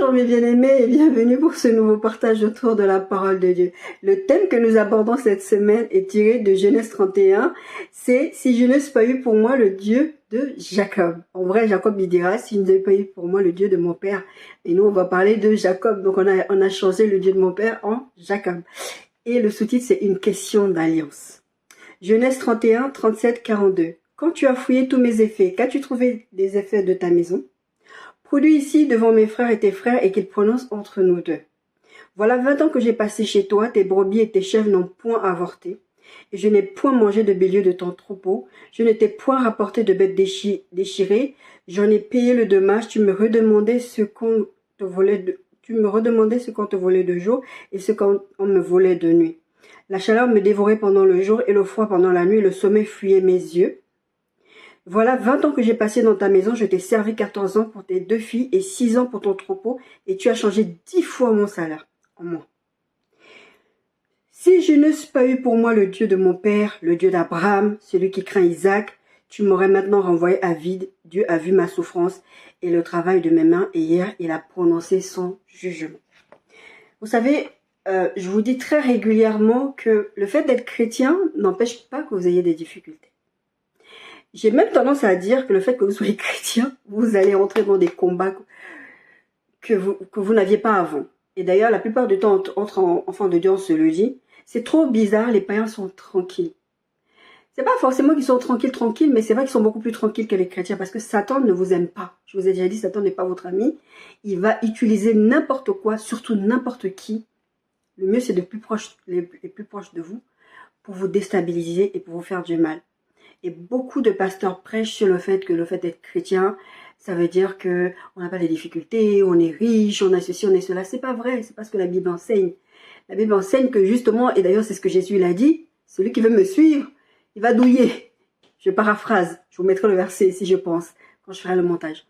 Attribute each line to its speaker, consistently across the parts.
Speaker 1: Bonjour mes bien-aimés et bienvenue pour ce nouveau partage autour de la parole de Dieu. Le thème que nous abordons cette semaine est tiré de Genèse 31. C'est « Si je n'eusse pas eu pour moi le Dieu de Jacob ». En vrai, Jacob il dira « Si je n'avais pas eu pour moi le Dieu de mon père ». Et nous, on va parler de Jacob. Donc, on a changé le Dieu de mon père en Jacob. Et le sous-titre, c'est « Une question d'alliance ». Genèse 31, 37, 42. « Quand tu as fouillé tous mes effets, qu'as-tu trouvé des effets de ta maison ? Produis ici devant mes frères et tes frères et qu'ils prononcent entre nous deux. Voilà 20 ans que j'ai passé chez toi, tes brebis et tes chèvres n'ont point avorté, et je n'ai point mangé de bélier de ton troupeau, je ne t'ai point rapporté de bêtes déchirées, j'en ai payé le dommage, tu me redemandais ce qu'on te volait de jour et ce qu'on me volait de nuit. La chaleur me dévorait pendant le jour et le froid pendant la nuit, le sommeil fuyait mes yeux. Voilà 20 ans que j'ai passé dans ta maison, je t'ai servi 14 ans pour tes 2 filles et 6 ans pour ton troupeau, et tu as changé 10 fois mon salaire en moi. Si je n'eusse pas eu pour moi le Dieu de mon père, le Dieu d'Abraham, celui qui craint Isaac, tu m'aurais maintenant renvoyé à vide. Dieu a vu ma souffrance et le travail de mes mains, et hier il a prononcé son jugement. » Vous savez, je vous dis très régulièrement que le fait d'être chrétien n'empêche pas que vous ayez des difficultés. J'ai même tendance à dire que le fait que vous soyez chrétien, vous allez entrer dans des combats que vous n'aviez pas avant. Et d'ailleurs, la plupart du temps, entre enfants de Dieu, on se le dit, c'est trop bizarre, les païens sont tranquilles. C'est pas forcément qu'ils sont tranquilles, mais c'est vrai qu'ils sont beaucoup plus tranquilles que les chrétiens parce que Satan ne vous aime pas. Je vous ai déjà dit, Satan n'est pas votre ami. Il va utiliser n'importe quoi, surtout n'importe qui. Le mieux, c'est les plus proches de vous pour vous déstabiliser et pour vous faire du mal. Et beaucoup de pasteurs prêchent sur le fait que le fait d'être chrétien, ça veut dire que on n'a pas de difficultés, on est riche, on a ceci, on est cela. C'est pas vrai, c'est pas ce que la Bible enseigne. La Bible enseigne que justement, et d'ailleurs c'est ce que Jésus l'a dit, celui qui veut me suivre, il va douiller. Je paraphrase, je vous mettrai le verset si je pense, quand je ferai le montage.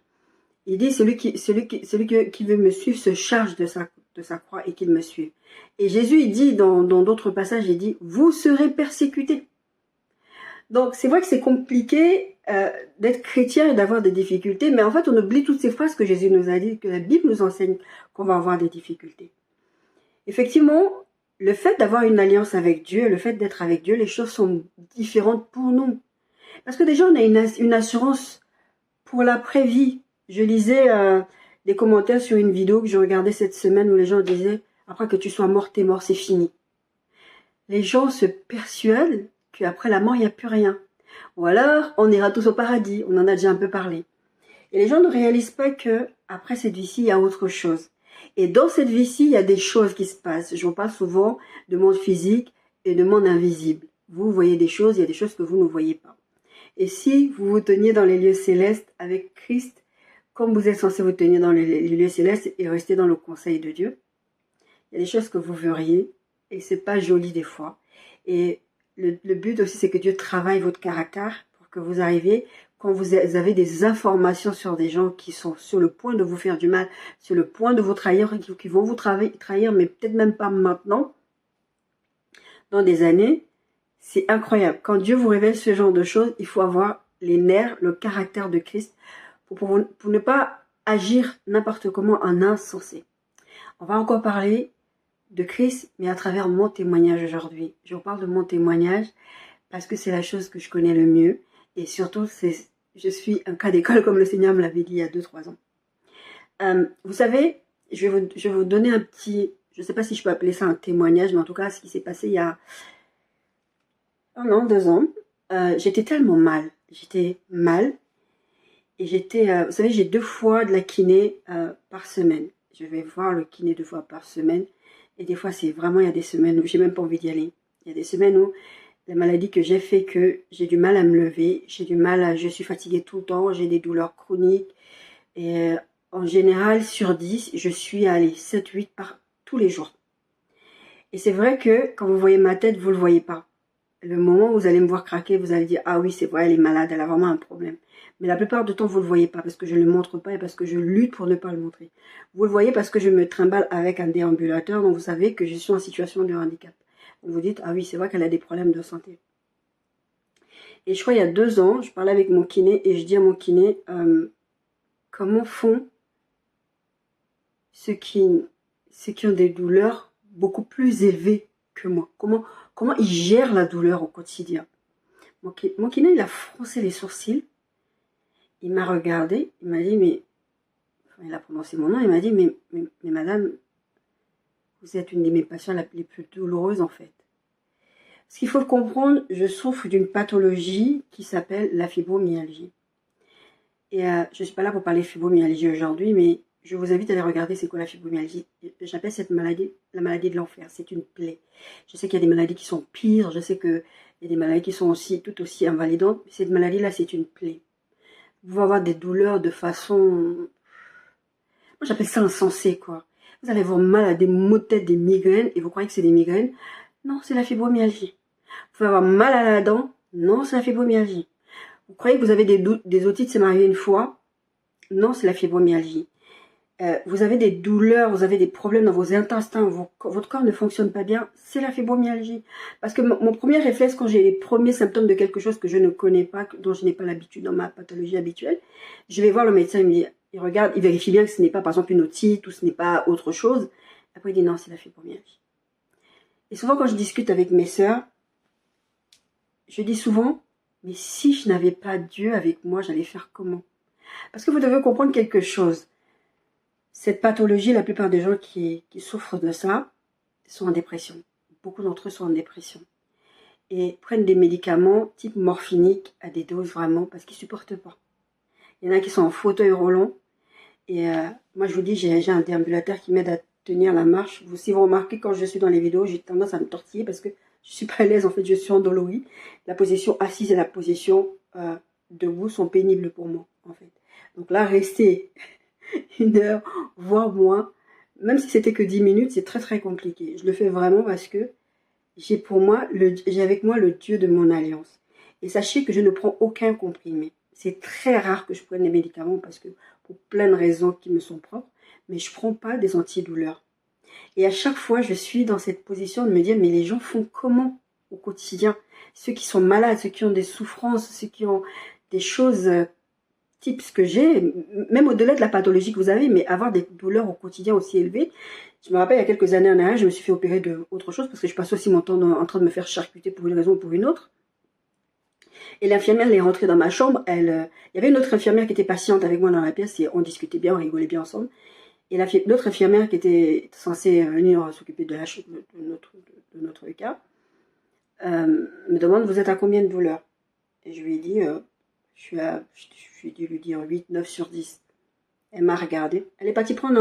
Speaker 1: Il dit, celui qui veut me suivre se charge de sa croix et qu'il me suive. Et Jésus, il dit dans d'autres passages, il dit, vous serez persécutés. Donc, c'est vrai que c'est compliqué d'être chrétien et d'avoir des difficultés, mais en fait, on oublie toutes ces phrases que Jésus nous a dit, que la Bible nous enseigne qu'on va avoir des difficultés. Effectivement, le fait d'avoir une alliance avec Dieu, le fait d'être avec Dieu, les choses sont différentes pour nous. Parce que déjà, on a une assurance pour l'après-vie. Je lisais des commentaires sur une vidéo que je regardais cette semaine où les gens disaient « Après que tu sois mort, t'es mort, c'est fini ». Les gens se persuadent qu'après la mort, il n'y a plus rien. Ou alors, on ira tous au paradis. On en a déjà un peu parlé. Et les gens ne réalisent pas que après cette vie-ci, il y a autre chose. Et dans cette vie-ci, il y a des choses qui se passent. Je vous parle souvent de monde physique et de monde invisible. Vous voyez des choses, il y a des choses que vous ne voyez pas. Et si vous vous teniez dans les lieux célestes avec Christ, comme vous êtes censé vous tenir dans les lieux célestes et rester dans le conseil de Dieu, il y a des choses que vous verriez et c'est pas joli des fois. Et le but aussi, c'est que Dieu travaille votre caractère pour que vous arriviez, quand vous avez des informations sur des gens qui sont sur le point de vous faire du mal, sur le point de vous trahir, qui vont vous trahir, mais peut-être même pas maintenant, dans des années, c'est incroyable. Quand Dieu vous révèle ce genre de choses, il faut avoir les nerfs, le caractère de Christ, pour ne pas agir n'importe comment en insensé. On va encore parler de Christ, mais à travers mon témoignage aujourd'hui. Je vous parle de mon témoignage parce que c'est la chose que je connais le mieux. Et surtout, je suis un cas d'école comme le Seigneur me l'avait dit il y a 2-3 ans. Vous savez, je vais vous donner un petit... Je ne sais pas si je peux appeler ça un témoignage, mais en tout cas, ce qui s'est passé il y a 1 an, 2 ans. J'étais tellement mal. J'étais mal. Et vous savez, j'ai 2 fois de la kiné par semaine. Je vais voir le kiné 2 fois par semaine. Et des fois, c'est vraiment, il y a des semaines où j'ai même pas envie d'y aller. Il y a des semaines où la maladie que j'ai fait que j'ai du mal à me lever, je suis fatiguée tout le temps, j'ai des douleurs chroniques. Et en général, sur 10, je suis à 7-8 par tous les jours. Et c'est vrai que quand vous voyez ma tête, vous le voyez pas. Le moment où vous allez me voir craquer, vous allez dire « Ah oui, c'est vrai, elle est malade, elle a vraiment un problème. » Mais la plupart du temps, vous ne le voyez pas parce que je ne le montre pas et parce que je lutte pour ne pas le montrer. Vous le voyez parce que je me trimballe avec un déambulateur, donc vous savez que je suis en situation de handicap. Vous vous dites « Ah oui, c'est vrai qu'elle a des problèmes de santé. » Et je crois il y a 2 ans, je parlais avec mon kiné et je dis à mon kiné « Comment font ceux qui ont des douleurs beaucoup plus élevées que moi. Comment ils gèrent la douleur au quotidien. Mon kiné, il a froncé les sourcils. Il m'a regardé. Il m'a dit, mais... Enfin, il a prononcé mon nom. Il m'a dit, mais madame, vous êtes une de mes patients les plus douloureuses, en fait. Ce qu'il faut comprendre, je souffre d'une pathologie qui s'appelle la fibromyalgie. Et je ne suis pas là pour parler de fibromyalgie aujourd'hui, mais je vous invite à aller regarder c'est quoi la fibromyalgie. J'appelle cette maladie la maladie de l'enfer. C'est une plaie. Je sais qu'il y a des maladies qui sont pires. Je sais qu'il y a des maladies qui sont aussi tout aussi invalidantes. Mais cette maladie-là, c'est une plaie. Vous pouvez avoir des douleurs de façon... Moi, j'appelle ça insensé, quoi. Vous allez avoir mal à des maux de tête, des migraines, et vous croyez que c'est des migraines. Non, c'est la fibromyalgie. Vous pouvez avoir mal à la dent. Non, c'est la fibromyalgie. Vous croyez que vous avez des otites, c'est arrivé une fois. Non, c'est la fibromyalgie. Vous avez des douleurs, vous avez des problèmes dans vos intestins, votre corps ne fonctionne pas bien, c'est la fibromyalgie. Parce que mon premier réflexe, quand j'ai les premiers symptômes de quelque chose que je ne connais pas, dont je n'ai pas l'habitude dans ma pathologie habituelle, je vais voir le médecin, il regarde, il vérifie bien que ce n'est pas par exemple une otite ou ce n'est pas autre chose. Après il dit non, c'est la fibromyalgie. Et souvent quand je discute avec mes sœurs, je dis souvent, mais si je n'avais pas Dieu avec moi, j'allais faire comment? Parce que vous devez comprendre quelque chose. Cette pathologie, la plupart des gens qui souffrent de ça sont en dépression. Beaucoup d'entre eux sont en dépression. Et prennent des médicaments type morphinique à des doses vraiment parce qu'ils ne supportent pas. Il y en a qui sont en fauteuil roulant. Et moi, je vous dis, j'ai un déambulateur qui m'aide à tenir la marche. Si vous remarquez, quand je suis dans les vidéos, j'ai tendance à me tortiller parce que je ne suis pas à l'aise. En fait, je suis endolorie. La position assise et la position debout sont pénibles pour moi, en fait. Donc là, rester 1 heure, voire moins, même si c'était que 10 minutes, c'est très très compliqué. Je le fais vraiment parce que j'ai avec moi le Dieu de mon alliance. Et sachez que je ne prends aucun comprimé. C'est très rare que je prenne des médicaments parce que pour plein de raisons qui me sont propres, mais je ne prends pas des antidouleurs. Et à chaque fois, je suis dans cette position de me dire, mais les gens font comment au quotidien? Ceux qui sont malades, ceux qui ont des souffrances, ceux qui ont des choses type ce que j'ai, même au-delà de la pathologie que vous avez, mais avoir des douleurs au quotidien aussi élevées. Je me rappelle, il y a quelques années en arrière, je me suis fait opérer de autre chose parce que je passe aussi mon temps en train de me faire charcuter pour une raison ou pour une autre. Et l'infirmière, elle est rentrée dans ma chambre. Il y avait une autre infirmière qui était patiente avec moi dans la pièce et on discutait bien, on rigolait bien ensemble. Et l'autre infirmière qui était censée venir s'occuper de notre cas me demande, vous êtes à combien de douleurs? Et je lui ai dit, je lui ai dû lui dire 8, 9 sur 10. Elle m'a regardé. Elle est partie prendre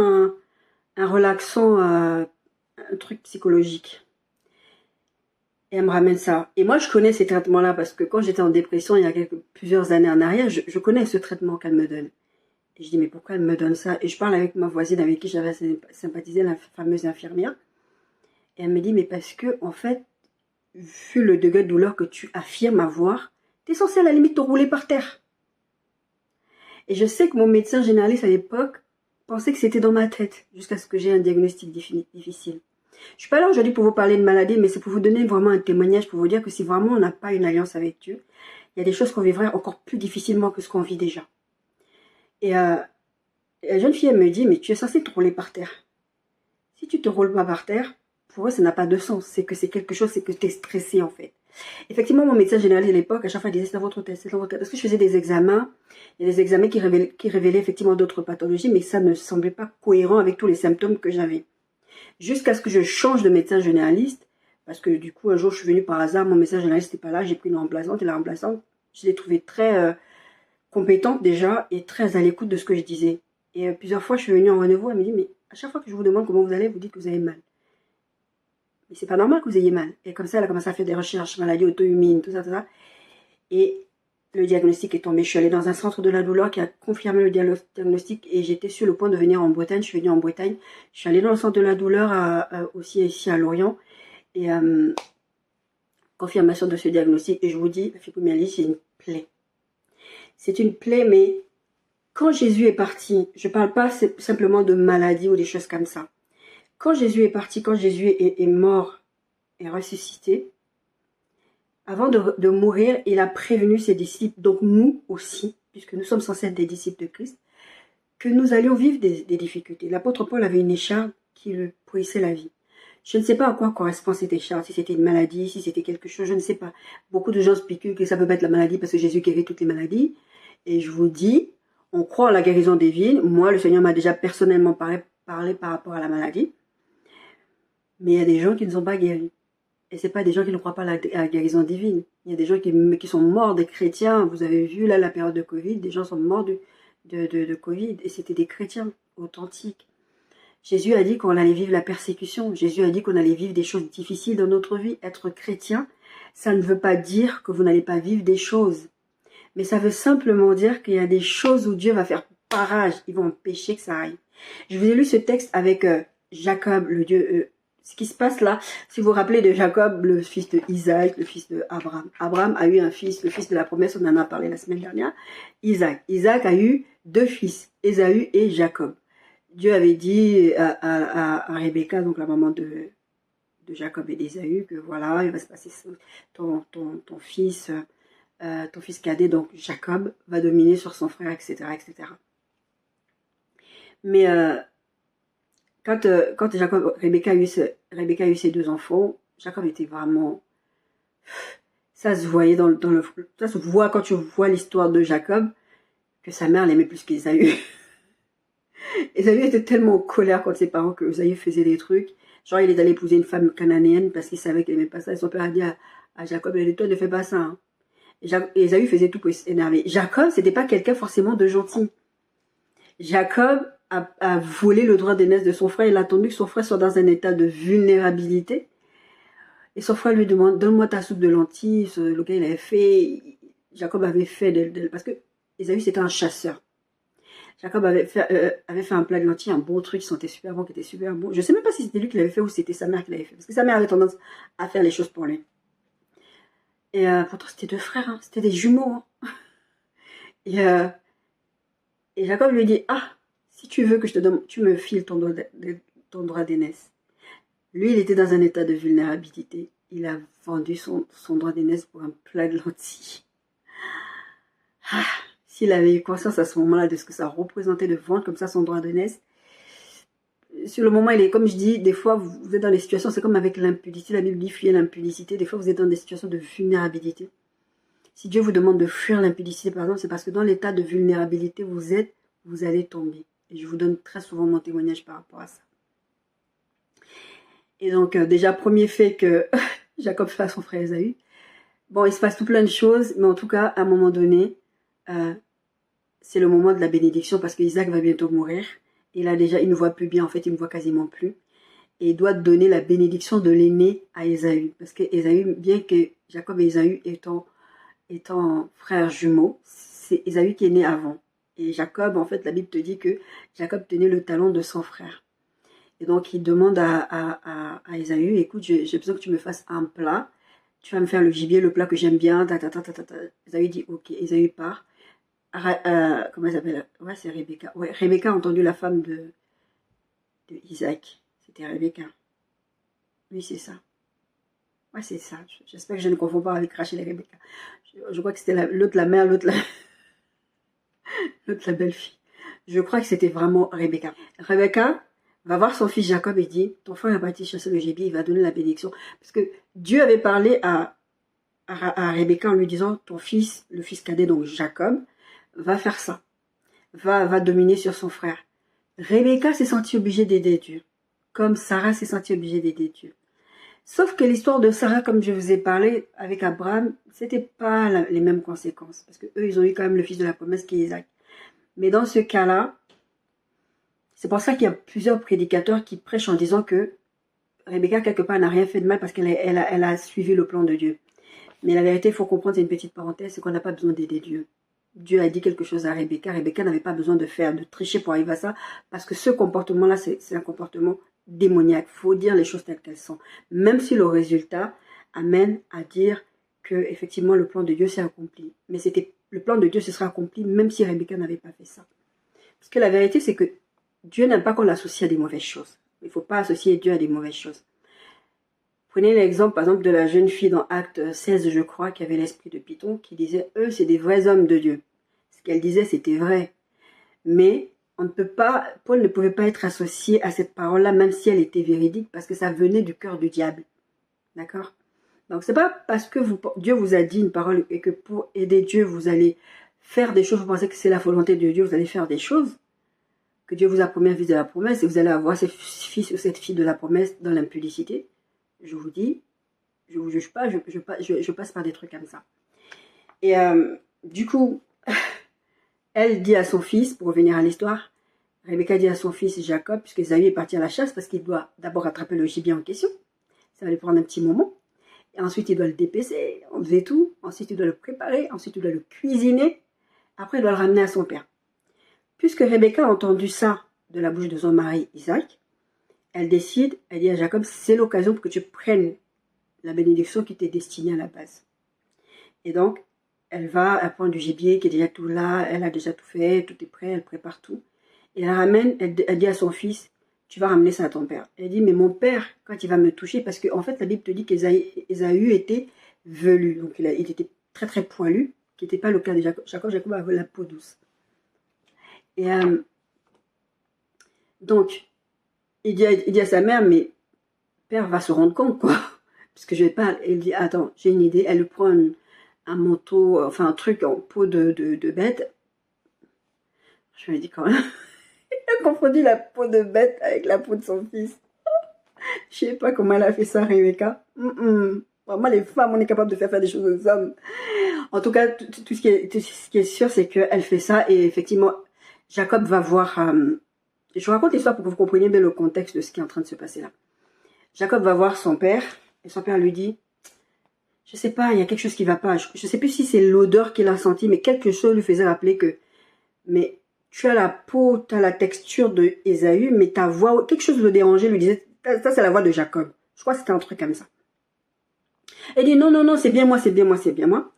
Speaker 1: un relaxant, un truc psychologique. Et elle me ramène ça. Et moi, je connais ces traitements-là parce que quand j'étais en dépression, il y a plusieurs années en arrière, je connais ce traitement qu'elle me donne. Et je dis, mais pourquoi elle me donne ça? Et je parle avec ma voisine avec qui j'avais sympathisé, la fameuse infirmière. Et elle me dit, mais parce que, en fait, vu le degré de douleur que tu affirmes avoir, tu es censé à la limite te rouler par terre. Et je sais que mon médecin généraliste à l'époque pensait que c'était dans ma tête, jusqu'à ce que j'ai un diagnostic difficile. Je suis pas là aujourd'hui pour vous parler de maladie, mais c'est pour vous donner vraiment un témoignage, pour vous dire que si vraiment on n'a pas une alliance avec Dieu, il y a des choses qu'on vivrait encore plus difficilement que ce qu'on vit déjà. Et la jeune fille, elle me dit, mais tu es censé te rouler par terre. Si tu te roules pas par terre, pour eux, ça n'a pas de sens. C'est que c'est quelque chose, c'est que tu es stressé en fait. Effectivement, mon médecin généraliste à l'époque, à chaque fois, il disait, c'est dans votre tête, c'est dans votre tête. Parce que je faisais des examens, il y a des examens qui révélaient effectivement d'autres pathologies, mais ça ne semblait pas cohérent avec tous les symptômes que j'avais. Jusqu'à ce que je change de médecin généraliste, parce que du coup, un jour, je suis venue par hasard, mon médecin généraliste n'était pas là, j'ai pris une remplaçante, et la remplaçante, je l'ai trouvée très compétente déjà, et très à l'écoute de ce que je disais. Et plusieurs fois, je suis venue en renouveau, elle me dit, mais à chaque fois que je vous demande comment vous allez, vous dites que vous avez mal. Mais c'est pas normal que vous ayez mal. Et comme ça, elle a commencé à faire des recherches, maladies auto-immunes, tout ça, tout ça. Et le diagnostic est tombé. Je suis allée dans un centre de la douleur qui a confirmé le diagnostic et j'étais sur le point de venir en Bretagne. Je suis venue en Bretagne. Je suis allée dans le centre de la douleur aussi ici à Lorient. Et confirmation de ce diagnostic. Et je vous dis, la fibromyalgie, c'est une plaie. C'est une plaie, mais quand Jésus est parti, je ne parle pas simplement de maladie ou des choses comme ça. Quand Jésus est parti, quand Jésus est mort et ressuscité, avant de mourir, il a prévenu ses disciples, donc nous aussi, puisque nous sommes censés être des disciples de Christ, que nous allions vivre des difficultés. L'apôtre Paul avait une écharpe qui lui pourrissait la vie. Je ne sais pas à quoi correspond cette écharpe, si c'était une maladie, si c'était quelque chose, je ne sais pas. Beaucoup de gens spéculent que ça peut pas être la maladie parce que Jésus guérit toutes les maladies. Et je vous dis, on croit en la guérison divine. Moi, le Seigneur m'a déjà personnellement parlé par rapport à la maladie. Mais il y a des gens qui ne sont pas guéris. Et c'est pas des gens qui ne croient pas à la guérison divine. Il y a des gens qui sont morts, des chrétiens. Vous avez vu là la période de Covid, des gens sont morts de Covid. Et c'était des chrétiens authentiques. Jésus a dit qu'on allait vivre la persécution. Jésus a dit qu'on allait vivre des choses difficiles dans notre vie. Être chrétien, ça ne veut pas dire que vous n'allez pas vivre des choses. Mais ça veut simplement dire qu'il y a des choses où Dieu va faire barrage. Il va empêcher que ça aille. Je vous ai lu ce texte avec Jacob, le Dieu... ce qui se passe là, si vous vous rappelez de Jacob, le fils de Isaac, le fils de Abraham. Abraham a eu un fils, le fils de la promesse, on en a parlé la semaine dernière, Isaac. Isaac a eu 2 fils, Ésaü et Jacob. Dieu avait dit à Rebecca, donc la maman de Jacob et d'Ésaü, que voilà, il va se passer ton fils cadet, donc Jacob, va dominer sur son frère, etc. etc. Mais quand Rebecca a eu ses 2 enfants, Jacob était vraiment... Ça se voyait ça se voit quand tu vois l'histoire de Jacob, que sa mère l'aimait plus qu'Ésaü. Ésaü était tellement en colère contre ses parents que Ésaü faisait des trucs. Genre, il est allé épouser une femme cananéenne parce qu'il savait qu'elle n'aimait pas ça. Et son père a dit à Jacob, il a dit, toi, ne fais pas ça. Hein. Et Ésaü faisait tout pour s'énerver. Jacob, c'était pas quelqu'un forcément de gentil. Jacob a volé le droit d'aînesse de son frère. Il a attendu que son frère soit dans un état de vulnérabilité. Et son frère lui demande, donne-moi ta soupe de lentilles. Le gars, il avait fait... Jacob avait fait... parce que Ésaü, c'était un chasseur. Jacob avait fait un plat de lentilles, un bon truc qui sentait super bon, qui était super bon. Je ne sais même pas si c'était lui qui l'avait fait ou c'était sa mère qui l'avait fait. Parce que sa mère avait tendance à faire les choses pour lui. Et pourtant, c'était 2 frères, hein, c'était des jumeaux. Hein. Et Jacob lui dit, ah, si tu veux que je te donne, tu me files ton droit d'aînesse. Lui, il était dans un état de vulnérabilité. Il a vendu son droit d'aînesse pour un plat de lentilles. Ah. S'il avait eu conscience à ce moment-là de ce que ça représentait de vendre comme ça son droit d'aînesse, sur le moment, il est, comme je dis, des fois, vous êtes dans des situations, c'est comme avec l'impudicité, la Bible dit fuir l'impudicité, des fois, vous êtes dans des situations de vulnérabilité. Si Dieu vous demande de fuir l'impudicité, par exemple, c'est parce que dans l'état de vulnérabilité vous allez tomber. Et je vous donne très souvent mon témoignage par rapport à ça. Et donc, déjà, premier fait que Jacob fasse son frère Ésaü. Bon, il se passe tout plein de choses, mais en tout cas, à un moment donné, c'est le moment de la bénédiction parce qu'Isaac va bientôt mourir. Et là déjà, il ne voit plus bien, en fait, il ne voit quasiment plus. Et il doit donner la bénédiction de l'aîné à Ésaü. Parce que Ésaü, bien que Jacob et Ésaü étant frères jumeaux, c'est Ésaü qui est né avant. Et Jacob, en fait, la Bible te dit que Jacob tenait le talon de son frère. Et donc, il demande à Ésaü, écoute, j'ai besoin que tu me fasses un plat. Tu vas me faire le gibier, le plat que j'aime bien. Ésaü dit, ok. Ésaü part. Comment elle s'appelle? Ouais, c'est Rebecca. Ouais, Rebecca a entendu la femme de Isaac. C'était Rebecca. Oui, c'est ça. Ouais, c'est ça. J'espère que je ne confonds pas avec Rachel et Rebecca. Je crois que c'était l'autre la mère, l'autre la belle-fille. Je crois que c'était vraiment Rebecca. Rebecca va voir son fils Jacob et dit, ton frère a parti chasser le gibier, il va donner la bénédiction. Parce que Dieu avait parlé à Rebecca en lui disant, ton fils, le fils cadet, donc Jacob, va faire ça, va dominer sur son frère. Rebecca s'est sentie obligée d'aider Dieu, comme Sarah s'est sentie obligée d'aider Dieu. Sauf que l'histoire de Sarah, comme je vous ai parlé avec Abraham, c'était pas les mêmes conséquences, parce que eux, ils ont eu quand même le fils de la promesse qui est Isaac. Mais dans ce cas-là, c'est pour ça qu'il y a plusieurs prédicateurs qui prêchent en disant que Rebecca, quelque part, n'a rien fait de mal parce qu'elle a suivi le plan de Dieu. Mais la vérité, il faut comprendre, c'est une petite parenthèse, c'est qu'on n'a pas besoin d'aider Dieu. Dieu a dit quelque chose à Rebecca. Rebecca n'avait pas besoin de tricher pour arriver à ça, parce que ce comportement-là, c'est un comportement démoniaque. Il faut dire les choses telles qu'elles sont. Même si le résultat amène à dire que effectivement le plan de Dieu s'est accompli. Mais le plan de Dieu se sera accompli même si Rebecca n'avait pas fait ça. Parce que la vérité, c'est que Dieu n'aime pas qu'on l'associe à des mauvaises choses. Il ne faut pas associer Dieu à des mauvaises choses. Prenez l'exemple, par exemple, de la jeune fille dans Acte 16, je crois, qui avait l'esprit de Python, qui disait, eux, c'est des vrais hommes de Dieu. Ce qu'elle disait, c'était vrai. Mais on ne peut pas, Paul ne pouvait pas être associé à cette parole-là, même si elle était véridique, parce que ça venait du cœur du diable. D'accord? Donc, c'est pas parce que Dieu vous a dit une parole et que pour aider Dieu, vous allez faire des choses, vous pensez que c'est la volonté de Dieu, vous allez faire des choses, que Dieu vous a promis un fils de la promesse et vous allez avoir ce fils ou cette fille de la promesse dans l'impudicité. Je vous dis, je vous juge pas, je passe par des trucs comme ça. Et du coup, elle dit à son fils, pour revenir à l'histoire, Rebecca dit à son fils Jacob, puisque Esaü est parti à la chasse, parce qu'il doit d'abord attraper le gibier en question. Ça va lui prendre un petit moment. Et ensuite, il doit le dépecer, enlever tout. Ensuite, il doit le préparer. Ensuite, il doit le cuisiner. Après, il doit le ramener à son père. Puisque Rebecca a entendu ça de la bouche de son mari Isaac, elle décide, elle dit à Jacob, c'est l'occasion pour que tu prennes la bénédiction qui t'est destinée à la base. Et donc, elle prend du gibier qui est déjà tout là, elle a déjà tout fait, tout est prêt, elle prépare tout. Et elle ramène, elle dit à son fils, tu vas ramener ça à ton père. Elle dit, mais mon père, quand il va me toucher, parce qu'en fait, la Bible te dit qu'Ésaü était velu, donc il était très très poilu, qui n'était pas le cas de Jacob. Jacob avait la peau douce. Et donc, il dit à sa mère, mais père va se rendre compte, quoi. Parce que je vais pas, elle dit, attends, j'ai une idée. Elle prend un manteau, enfin un truc en peau de bête. Je me dis quand même, elle a confondu la peau de bête avec la peau de son fils. Je sais pas comment elle a fait ça, Rebecca. Vraiment, les femmes, on est capable de faire des choses aux hommes. En tout cas, tout ce qui est sûr, c'est qu'elle fait ça. Et effectivement, Jacob va voir... je vous raconte l'histoire pour que vous compreniez bien le contexte de ce qui est en train de se passer là. Jacob va voir son père. Et son père lui dit, je sais pas, il y a quelque chose qui va pas. Je sais plus si c'est l'odeur qu'il a senti, mais quelque chose lui faisait rappeler que... Mais tu as la peau, tu as la texture de Ésaü, mais ta voix, quelque chose le dérangeait, lui disait, ça c'est la voix de Jacob. Je crois que c'était un truc comme ça. Elle dit, non, non, non, c'est bien moi, c'est bien moi, c'est bien moi.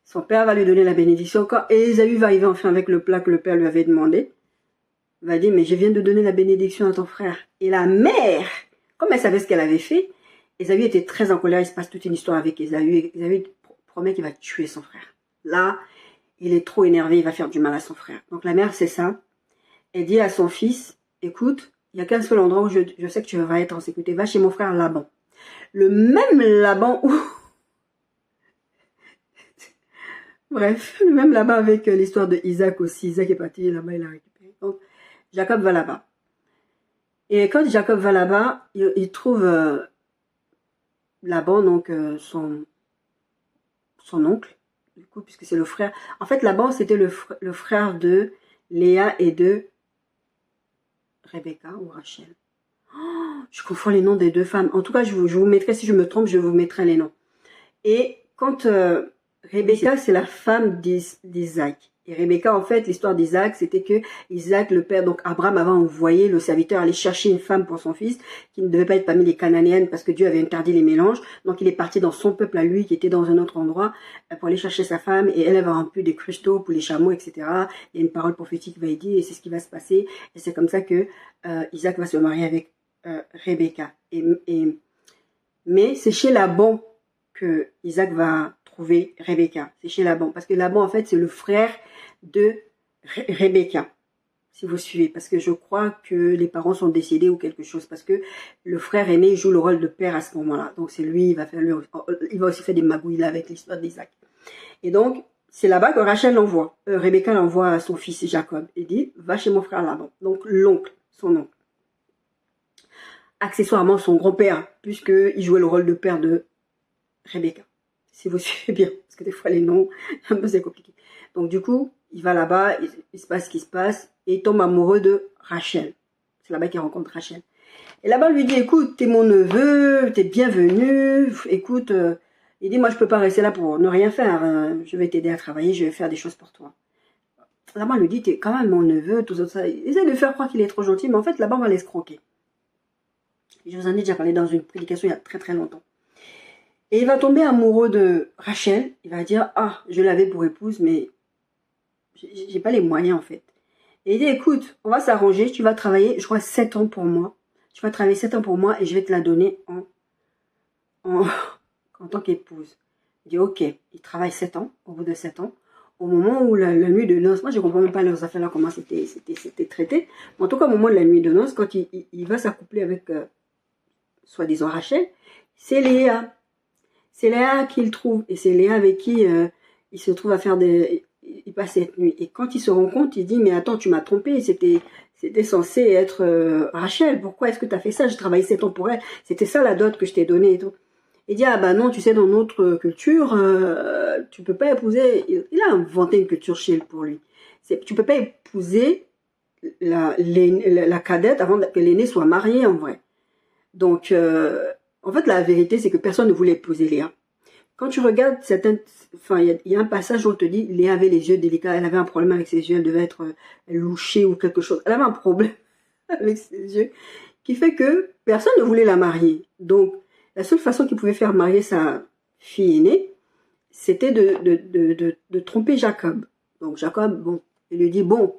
Speaker 1: Son père va lui donner la bénédiction. Quand Ésaü va arriver enfin avec le plat que le père lui avait demandé, il va dire, mais je viens de donner la bénédiction à ton frère. Et la mère, comme elle savait ce qu'elle avait fait, Ésaü était très en colère, il se passe toute une histoire avec Ésaü. Ésaü promet qu'il va tuer son frère. Là, il est trop énervé, il va faire du mal à son frère. Donc la mère, c'est ça. Elle dit à son fils, écoute, il n'y a qu'un seul endroit où je sais que tu vas être en sécurité. Va chez mon frère Laban. Le même Laban où... Bref, le même là-bas avec l'histoire de Isaac aussi. Isaac est parti là-bas, il a récupéré. Donc, Jacob va là-bas. Et quand Jacob va là-bas, il trouve Laban, donc son oncle, du coup, puisque c'est le frère. En fait, Laban, c'était le frère de Léa et de Rebecca ou Rachel. Oh, je confonds les noms des deux femmes. En tout cas, je vous mettrai, si je me trompe, je vous mettrai les noms. Et quand... Rebecca, c'est la femme d'Isaac. Et Rebecca, en fait, l'histoire d'Isaac, c'était que Isaac, le père, donc Abraham, avait envoyé le serviteur aller chercher une femme pour son fils, qui ne devait pas être parmi les Cananéennes, parce que Dieu avait interdit les mélanges. Donc, il est parti dans son peuple à lui, qui était dans un autre endroit, pour aller chercher sa femme, et elle avait rempli des cristaux pour les chameaux, etc. Il y a une parole prophétique qui va aider, et c'est ce qui va se passer. Et c'est comme ça que Isaac va se marier avec Rebecca. Mais c'est chez Laban que Isaac va trouver Rebecca. C'est chez Laban. Parce que Laban, en fait, c'est le frère de Rebecca. Si vous suivez. Parce que je crois que les parents sont décédés ou quelque chose. Parce que le frère aîné joue le rôle de père à ce moment-là. Donc c'est lui, il va aussi faire des magouilles là avec l'histoire d'Isaac. Et donc, c'est là-bas que Rachel l'envoie. Rebecca l'envoie à son fils Jacob. Et dit, va chez mon frère Laban. Donc l'oncle, son oncle. Accessoirement son grand-père, puisqu'il jouait le rôle de père de Rebecca. Si vous suivez bien, parce que des fois les noms, un peu c'est compliqué. Donc du coup, il va là-bas, il se passe ce qui se passe, et il tombe amoureux de Rachel. C'est là-bas qu'il rencontre Rachel. Et là-bas, il lui dit, écoute, t'es mon neveu, t'es bienvenu, écoute, il dit, moi je peux pas rester là pour ne rien faire, je vais t'aider à travailler, je vais faire des choses pour toi. Là-bas, il lui dit, t'es quand même mon neveu, tout ça, il essaie de faire croire qu'il est trop gentil, mais en fait, là-bas, on va l'escroquer. Je vous en ai déjà parlé dans une prédication il y a très très longtemps. Et il va tomber amoureux de Rachel. Il va dire, ah, je l'avais pour épouse, mais j'ai pas les moyens en fait. Et il dit, écoute, on va s'arranger, tu vas travailler, je crois, 7 ans pour moi. Tu vas travailler 7 ans pour moi et je vais te la donner en tant qu'épouse. Il dit, ok, il travaille 7 ans. Au bout de 7 ans, au moment où la nuit de noces, moi je comprends même pas leurs affaires là, comment c'était traité. Mais en tout cas, au moment de la nuit de noces, quand il va s'accoupler avec, soi-disant Rachel, c'est Léa. C'est Léa qu'il trouve. Et c'est Léa avec qui il se trouve à faire il passe cette nuit. Et quand il se rend compte, il dit, mais attends, tu m'as trompé, c'était censé être Rachel. Pourquoi est-ce que tu as fait ça? J'ai travaillé 7 ans pour elle. C'était ça la dot que je t'ai donnée et tout. Il dit, ah bah non, tu sais, dans notre culture, tu peux pas épouser... Il a inventé une culture chez lui pour lui. Tu peux pas épouser la cadette avant que l'aîné soit marié, en vrai. Donc, en fait, la vérité, c'est que personne ne voulait épouser Léa. Quand tu regardes enfin, il y a un passage où on te dit, Léa avait les yeux délicats, elle avait un problème avec ses yeux, elle devait être louchée ou quelque chose. Elle avait un problème avec ses yeux qui fait que personne ne voulait la marier. Donc, la seule façon qu'il pouvait faire marier sa fille aînée, c'était de tromper Jacob. Donc, Jacob, bon, il lui dit, bon,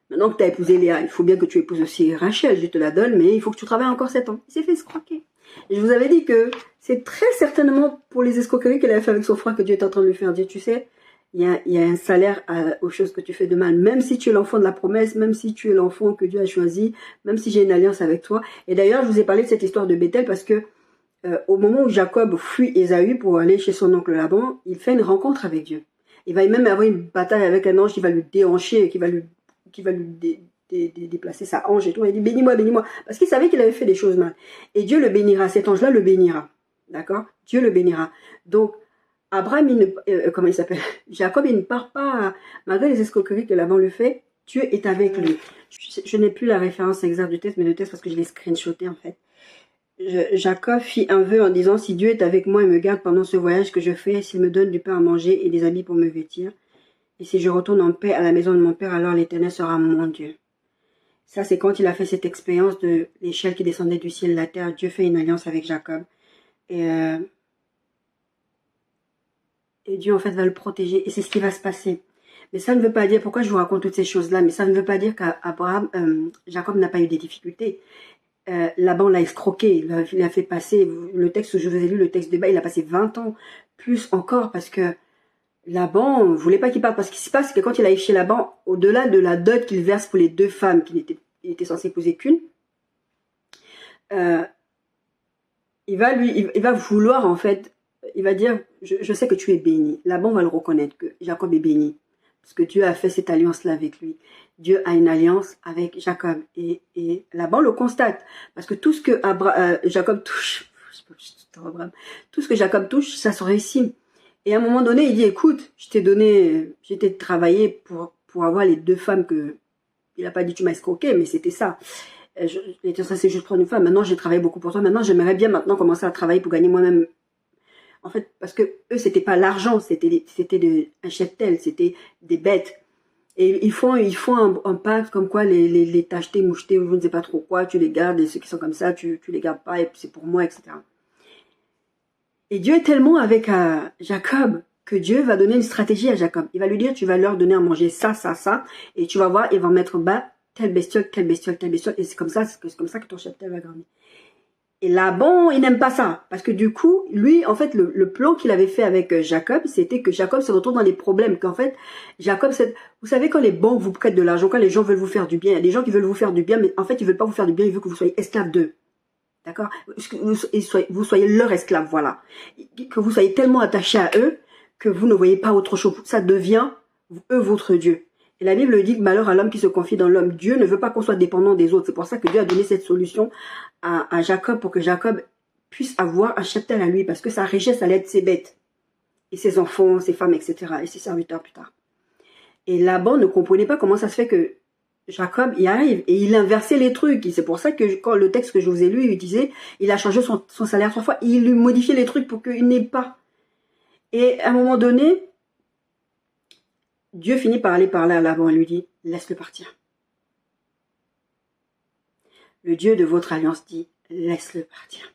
Speaker 1: maintenant que tu as épousé Léa, il faut bien que tu épouses aussi Rachel, je te la donne, mais il faut que tu travailles encore 7 ans. Il s'est fait escroquer. Et je vous avais dit que c'est très certainement pour les escroqueries qu'elle avait fait avec son frère que Dieu est en train de lui faire dire, tu sais, il y a un salaire aux choses que tu fais de mal, même si tu es l'enfant de la promesse, même si tu es l'enfant que Dieu a choisi, même si j'ai une alliance avec toi. Et d'ailleurs, je vous ai parlé de cette histoire de Bethel parce que au moment où Jacob fuit Ésaü pour aller chez son oncle Laban, il fait une rencontre avec Dieu. Il va même avoir une bataille avec un ange qui va lui déhancher, qui va lui déplacer sa hanche et tout. Il dit, bénis-moi, bénis-moi. Parce qu'il savait qu'il avait fait des choses mal. Et Dieu le bénira. Cet ange-là le bénira. D'accord? Dieu le bénira. Donc, Abraham, comment il s'appelle? Jacob, il ne part pas, malgré les escroqueries que Laban lui fait, Dieu est avec lui. Je n'ai plus la référence exacte du texte, mais le texte parce que je l'ai screenshoté en fait. Jacob fit un vœu en disant, si Dieu est avec moi et me garde pendant ce voyage que je fais, s'il me donne du pain à manger et des habits pour me vêtir, et si je retourne en paix à la maison de mon père, alors l'Éternel sera mon Dieu. Ça, c'est quand il a fait cette expérience de l'échelle qui descendait du ciel à la terre. Dieu fait une alliance avec Jacob. Et Dieu, en fait, va le protéger. Et c'est ce qui va se passer. Mais ça ne veut pas dire, pourquoi je vous raconte toutes ces choses-là, mais ça ne veut pas dire Jacob n'a pas eu des difficultés. Laban l'a escroqué, il a fait passer, le texte que je vous ai lu, le texte de bas, il a passé 20 ans, plus encore, parce que Laban ne voulait pas qu'il parte. Parce qu'il se passe que quand il arrive chez Laban, au-delà de la dot qu'il verse pour les 2 femmes qu'il était censé épouser qu'une, il va vouloir en fait, il va dire, je sais que tu es béni. Laban va le reconnaître que Jacob est béni. Parce que Dieu a fait cette alliance-là avec lui. Dieu a une alliance avec Jacob. Et Laban le constate. Parce que tout ce que Jacob touche, tout ce que Jacob touche, ça se réussit. Et à un moment donné, il dit, écoute, j'ai été travailler pour avoir les 2 femmes que, il n'a pas dit tu m'as escroqué, mais c'était ça. Ça c'est juste prendre une femme. Maintenant, j'ai travaillé beaucoup pour toi. Maintenant, j'aimerais bien maintenant commencer à travailler pour gagner moi-même. En fait, parce que eux, c'était pas l'argent, c'était un cheptel, c'était des bêtes. Et ils font un pacte comme quoi les tachetés, mouchetés, ou je ne sais pas trop quoi, tu les gardes, et ceux qui sont comme ça, tu les gardes pas, et c'est pour moi, etc. Et Dieu est tellement avec Jacob que Dieu va donner une stratégie à Jacob. Il va lui dire, tu vas leur donner à manger ça, ça, ça, et tu vas voir, ils vont mettre bas telle bestiole, telle bestiole, telle bestiole, et c'est comme ça que ton cheptel va grandir. Et Laban, il n'aime pas ça, parce que du coup, lui, en fait, le plan qu'il avait fait avec Jacob, c'était que Jacob se retrouve dans des problèmes, qu'en fait, Jacob, vous savez, quand les banques vous prêtent de l'argent, quand les gens veulent vous faire du bien, il y a des gens qui veulent vous faire du bien, mais en fait, ils veulent pas vous faire du bien, ils veulent que vous soyez esclave d'eux. D'accord? Vous soyez leur esclave, voilà. Que vous soyez tellement attaché à eux que vous ne voyez pas autre chose. Ça devient, eux, votre Dieu. Et la Bible dit que malheur à l'homme qui se confie dans l'homme. Dieu ne veut pas qu'on soit dépendant des autres. C'est pour ça que Dieu a donné cette solution à Jacob pour que Jacob puisse avoir un cheptel à lui. Parce que sa richesse allait être ses bêtes. Et ses enfants, ses femmes, etc. Et ses serviteurs plus tard. Et Laban ne comprenait pas comment ça se fait que Jacob y arrive et il inversait les trucs. Et c'est pour ça que quand le texte que je vous ai lu, il disait, il a changé son salaire 3 fois. Il lui modifiait les trucs pour qu'il n'ait pas. Et à un moment donné, Dieu finit par aller parler à Laban et lui dit, laisse-le partir. Le Dieu de votre alliance dit, laisse-le partir.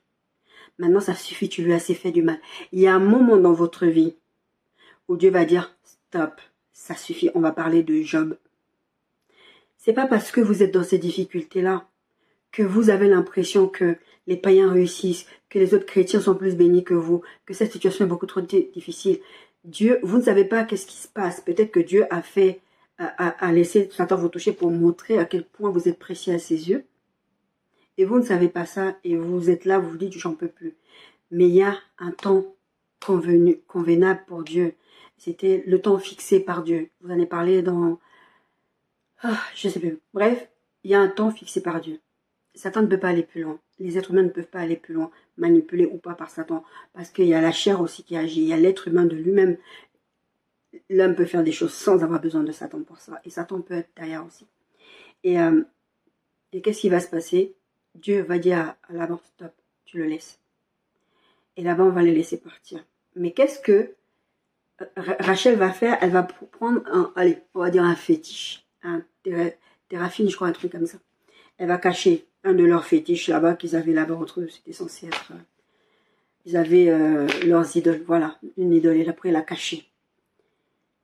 Speaker 1: Maintenant, ça suffit, tu lui as assez fait du mal. Il y a un moment dans votre vie où Dieu va dire, stop, ça suffit, on va parler de Job. C'est pas parce que vous êtes dans ces difficultés-là que vous avez l'impression que les païens réussissent, que les autres chrétiens sont plus bénis que vous, que cette situation est beaucoup trop difficile. Dieu, vous ne savez pas qu'est-ce qui se passe. Peut-être que Dieu a laissé Satan vous toucher pour montrer à quel point vous êtes précieux à ses yeux. Et vous ne savez pas ça, et vous êtes là, vous vous dites, j'en peux plus. Mais il y a un temps convenable pour Dieu. C'était le temps fixé par Dieu. Vous en avez parlé dans... je sais plus. Bref, il y a un temps fixé par Dieu. Satan ne peut pas aller plus loin. Les êtres humains ne peuvent pas aller plus loin, manipulés ou pas par Satan. Parce qu'il y a la chair aussi qui agit. Il y a l'être humain de lui-même. L'homme peut faire des choses sans avoir besoin de Satan pour ça. Et Satan peut être derrière aussi. Et qu'est-ce qui va se passer? Dieu va dire à Laban, stop, tu le laisses. Et Laban va le laisser partir. Mais qu'est-ce que Rachel va faire? Elle va prendre on va dire un fétiche. Un téraphine, je crois, un truc comme ça. Elle va cacher un de leurs fétiches là-bas qu'ils avaient là-bas entre eux. C'était censé être... ils avaient leurs idoles. Voilà, une idole. Et après, elle l'a cachée.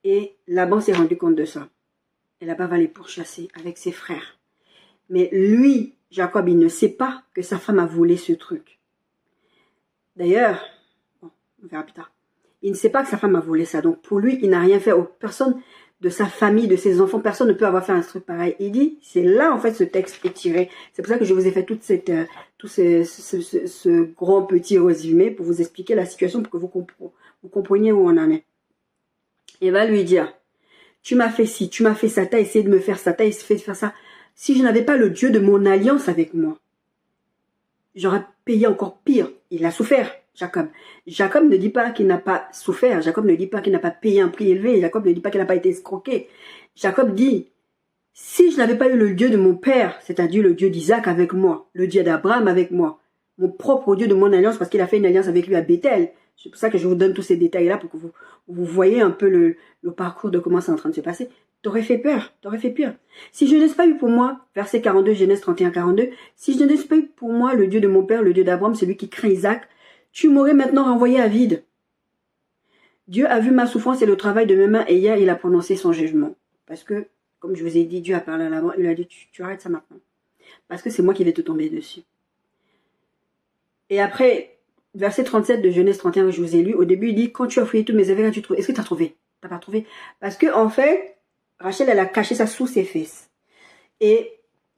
Speaker 1: Et Laban s'est rendu compte de ça. Et Laban va les pourchasser avec ses frères. Mais lui, Jacob, il ne sait pas que sa femme a volé ce truc. D'ailleurs, bon, on verra plus tard. Il ne sait pas que sa femme a volé ça. Donc pour lui, il n'a rien fait. Personne de sa famille, de ses enfants, personne ne peut avoir fait un truc pareil. Il dit, c'est là en fait ce texte est tiré. C'est pour ça que je vous ai fait tout ce grand petit résumé pour vous expliquer la situation, pour que vous compreniez où on en est. Il va lui dire, tu m'as fait ci, tu m'as fait ça, t'as essayé de me faire ça, t'as essayé de faire ça. Si je n'avais pas le Dieu de mon alliance avec moi, j'aurais payé encore pire. Il a souffert, Jacob. Jacob ne dit pas qu'il n'a pas souffert. Jacob ne dit pas qu'il n'a pas payé un prix élevé. Jacob ne dit pas qu'il n'a pas été escroqué. Jacob dit, si je n'avais pas eu le Dieu de mon père, c'est-à-dire le Dieu d'Isaac avec moi, le Dieu d'Abraham avec moi, mon propre Dieu de mon alliance, parce qu'il a fait une alliance avec lui à Bethel. C'est pour ça que je vous donne tous ces détails-là pour que vous voyez un peu le parcours de comment c'est en train de se passer. T'aurais fait peur, t'aurais fait peur. Si je n'ai pas eu pour moi, verset 42, Genèse 31, 42, si je n'ai pas eu pour moi le Dieu de mon père, le Dieu d'Abraham, celui qui craint Isaac, tu m'aurais maintenant renvoyé à vide. Dieu a vu ma souffrance et le travail de mes mains, et hier il a prononcé son jugement. Parce que, comme je vous ai dit, Dieu a parlé à Laban, il lui a dit, tu arrêtes ça maintenant. Parce que c'est moi qui vais te tomber dessus. Et après, verset 37 de Genèse 31 que je vous ai lu, au début il dit, quand tu as fouillé tous mes affaires, tu trouves. Est-ce que tu as trouvé? T'as pas trouvé? Parce que en fait, Rachel, elle a caché ça sous ses fesses. Et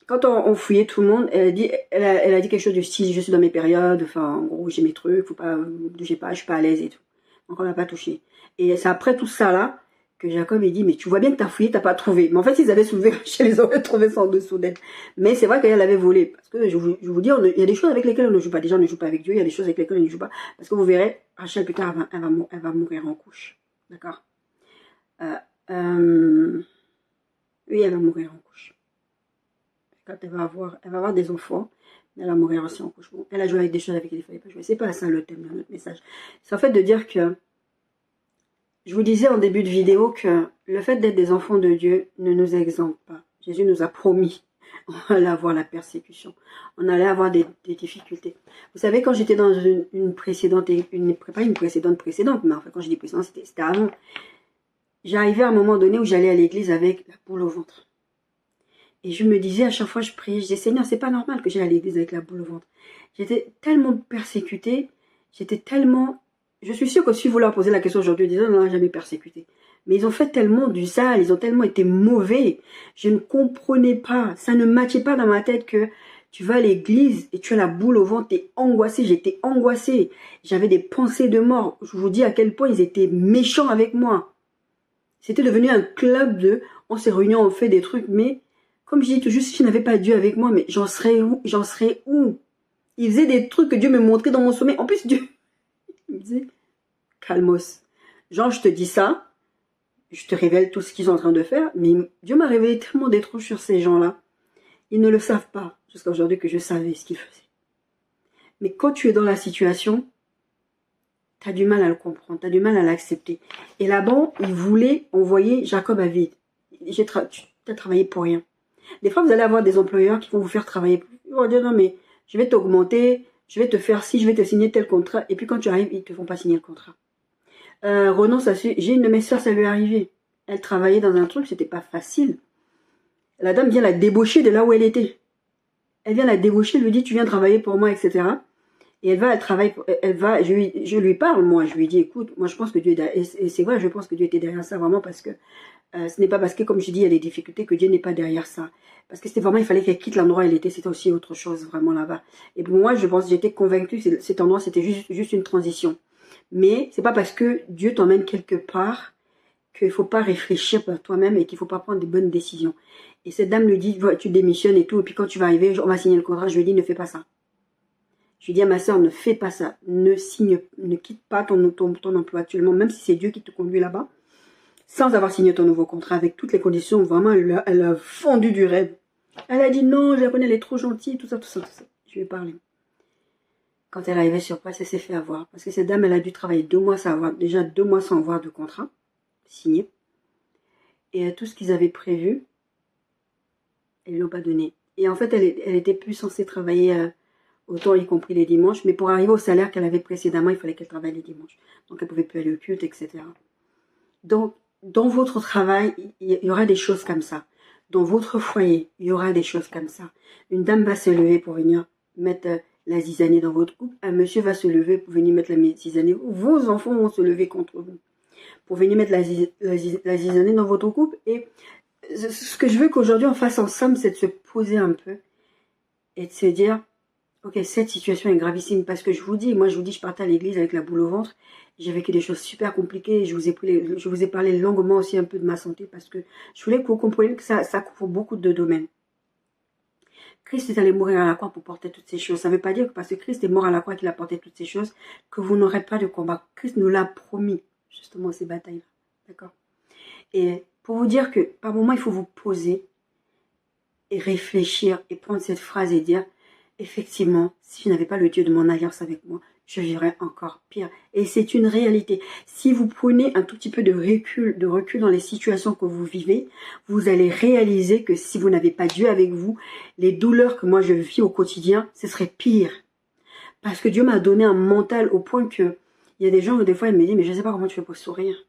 Speaker 1: quand on fouillait tout le monde, elle a dit quelque chose du style, je suis dans mes périodes, enfin, en gros, j'ai mes trucs, faut pas, je suis pas à l'aise et tout. Donc on l'a pas touché. Et c'est après tout ça là, que Jacob a dit, mais tu vois bien que t'as fouillé, t'as pas trouvé. Mais en fait, s'ils avaient soulevé Rachel, ils auraient trouvé ça en dessous d'elle. Mais c'est vrai qu'elle avait volé. Parce que je vous dis, il y a des choses avec lesquelles on ne joue pas. Déjà, on ne joue pas avec Dieu, il y a des choses avec lesquelles on ne joue pas. Parce que vous verrez, Rachel, plus tard, elle va mourir en couche. D'accord? Oui, elle va mourir en couche. Quand elle va avoir des enfants, elle va mourir aussi en couche. Bon, elle a joué avec des choses avec lesquelles il ne fallait pas jouer. C'est pas ça le thème de notre message. C'est en fait de dire que, je vous disais en début de vidéo que le fait d'être des enfants de Dieu ne nous exempte pas. Jésus nous a promis, on allait avoir la persécution. On allait avoir des difficultés. Vous savez, quand j'étais dans une précédente, pas une précédente, mais enfin quand je dis précédente, c'était avant. J'arrivais à un moment donné où j'allais à l'église avec la boule au ventre. Et je me disais, à chaque fois je priais, je disais, Seigneur, c'est pas normal que j'aille à l'église avec la boule au ventre. J'étais tellement persécutée, je suis sûre que si vous leur posez la question aujourd'hui, ils disent, non, jamais persécuté. Mais ils ont fait tellement du sale, ils ont tellement été mauvais. Je ne comprenais pas, ça ne matchait pas dans ma tête que tu vas à l'église et tu as la boule au ventre, t'es angoissée. J'étais angoissée. J'avais des pensées de mort. Je vous dis à quel point ils étaient méchants avec moi. C'était devenu un club on s'est réunis, on fait des trucs, mais comme je dis tout juste, si je n'avais pas Dieu avec moi, mais j'en serais où? Il faisait des trucs que Dieu me montrait dans mon sommeil. En plus, Dieu me disait, calmos. Genre, je te dis ça, je te révèle tout ce qu'ils sont en train de faire, mais Dieu m'a révélé tellement des trucs sur ces gens-là. Ils ne le savent pas, jusqu'à aujourd'hui, que je savais ce qu'ils faisaient. Mais quand tu es dans la situation, tu as du mal à le comprendre, tu as du mal à l'accepter. Et là-bas, il voulait envoyer Jacob à vide. Tu as travaillé pour rien. Des fois, vous allez avoir des employeurs qui vont vous faire travailler. Ils vont dire, non, mais je vais t'augmenter, je vais te faire ci, je vais te signer tel contrat. Et puis quand tu arrives, ils ne te font pas signer le contrat. Renonce à ce... J'ai une de mes soeurs, ça lui est arrivé. Elle travaillait dans un truc, c'était pas facile. La dame vient la débaucher de là où elle était. Elle vient la débaucher, elle lui dit, tu viens travailler pour moi, etc. Et elle travaille, je lui parle, moi, je lui dis, écoute, moi je pense que Dieu est derrière, et c'est vrai, je pense que Dieu était derrière ça vraiment parce que ce n'est pas parce que, comme je dis, il y a des difficultés que Dieu n'est pas derrière ça. Parce que c'était vraiment, il fallait qu'elle quitte l'endroit où elle était, c'était aussi autre chose vraiment là-bas. Et pour moi, je pense, j'étais convaincue que cet endroit, c'était juste une transition. Mais c'est pas parce que Dieu t'emmène quelque part qu'il faut pas réfléchir par toi-même et qu'il faut pas prendre des bonnes décisions. Et cette dame lui dit, tu démissionnes et tout, et puis quand tu vas arriver, on va signer le contrat, je lui dis, ne fais pas ça. Je lui dis à ma soeur, ne fais pas ça. Ne quitte pas ton emploi actuellement, même si c'est Dieu qui te conduit là-bas, sans avoir signé ton nouveau contrat, avec toutes les conditions. Vraiment, elle a fondu du rêve. Elle a dit non, je la connais, elle est trop gentille, tout ça, tout ça, tout ça. Je lui ai parlé. Quand elle est arrivée sur place, elle s'est fait avoir. Parce que cette dame, elle a dû travailler 2 mois sans avoir, déjà 2 mois sans avoir de contrat signé. Et tout ce qu'ils avaient prévu, ils ne l'ont pas donné. Et en fait, elle était plus censée travailler autant y compris les dimanches, mais pour arriver au salaire qu'elle avait précédemment, il fallait qu'elle travaille les dimanches. Donc, elle ne pouvait plus aller au culte, etc. Donc, dans votre travail, il y aura des choses comme ça. Dans votre foyer, il y aura des choses comme ça. Une dame va se lever pour venir mettre la zizanie dans votre couple. Un monsieur va se lever pour venir mettre la zizanie. Vos enfants vont se lever contre vous pour venir mettre la zizanie dans votre couple. Et ce que je veux qu'aujourd'hui on fasse ensemble, c'est de se poser un peu et de se dire, ok, cette situation est gravissime parce que je vous dis, je partais à l'église avec la boule au ventre. J'ai vécu des choses super compliquées. Je vous ai parlé longuement aussi un peu de ma santé parce que je voulais que vous compreniez que ça couvre beaucoup de domaines. Christ est allé mourir à la croix pour porter toutes ces choses. Ça ne veut pas dire que parce que Christ est mort à la croix qu'il a porté toutes ces choses, que vous n'aurez pas de combat. Christ nous l'a promis, justement, ces batailles-là. D'accord? Et pour vous dire que par moment, il faut vous poser et réfléchir et prendre cette phrase et dire, effectivement, si je n'avais pas le Dieu de mon alliance avec moi, je vivrais encore pire. Et c'est une réalité. Si vous prenez un tout petit peu de recul dans les situations que vous vivez, vous allez réaliser que si vous n'avez pas Dieu avec vous, les douleurs que moi je vis au quotidien, ce serait pire. Parce que Dieu m'a donné un mental au point que il y a des gens où des fois ils me disent, mais je ne sais pas comment tu fais pour sourire.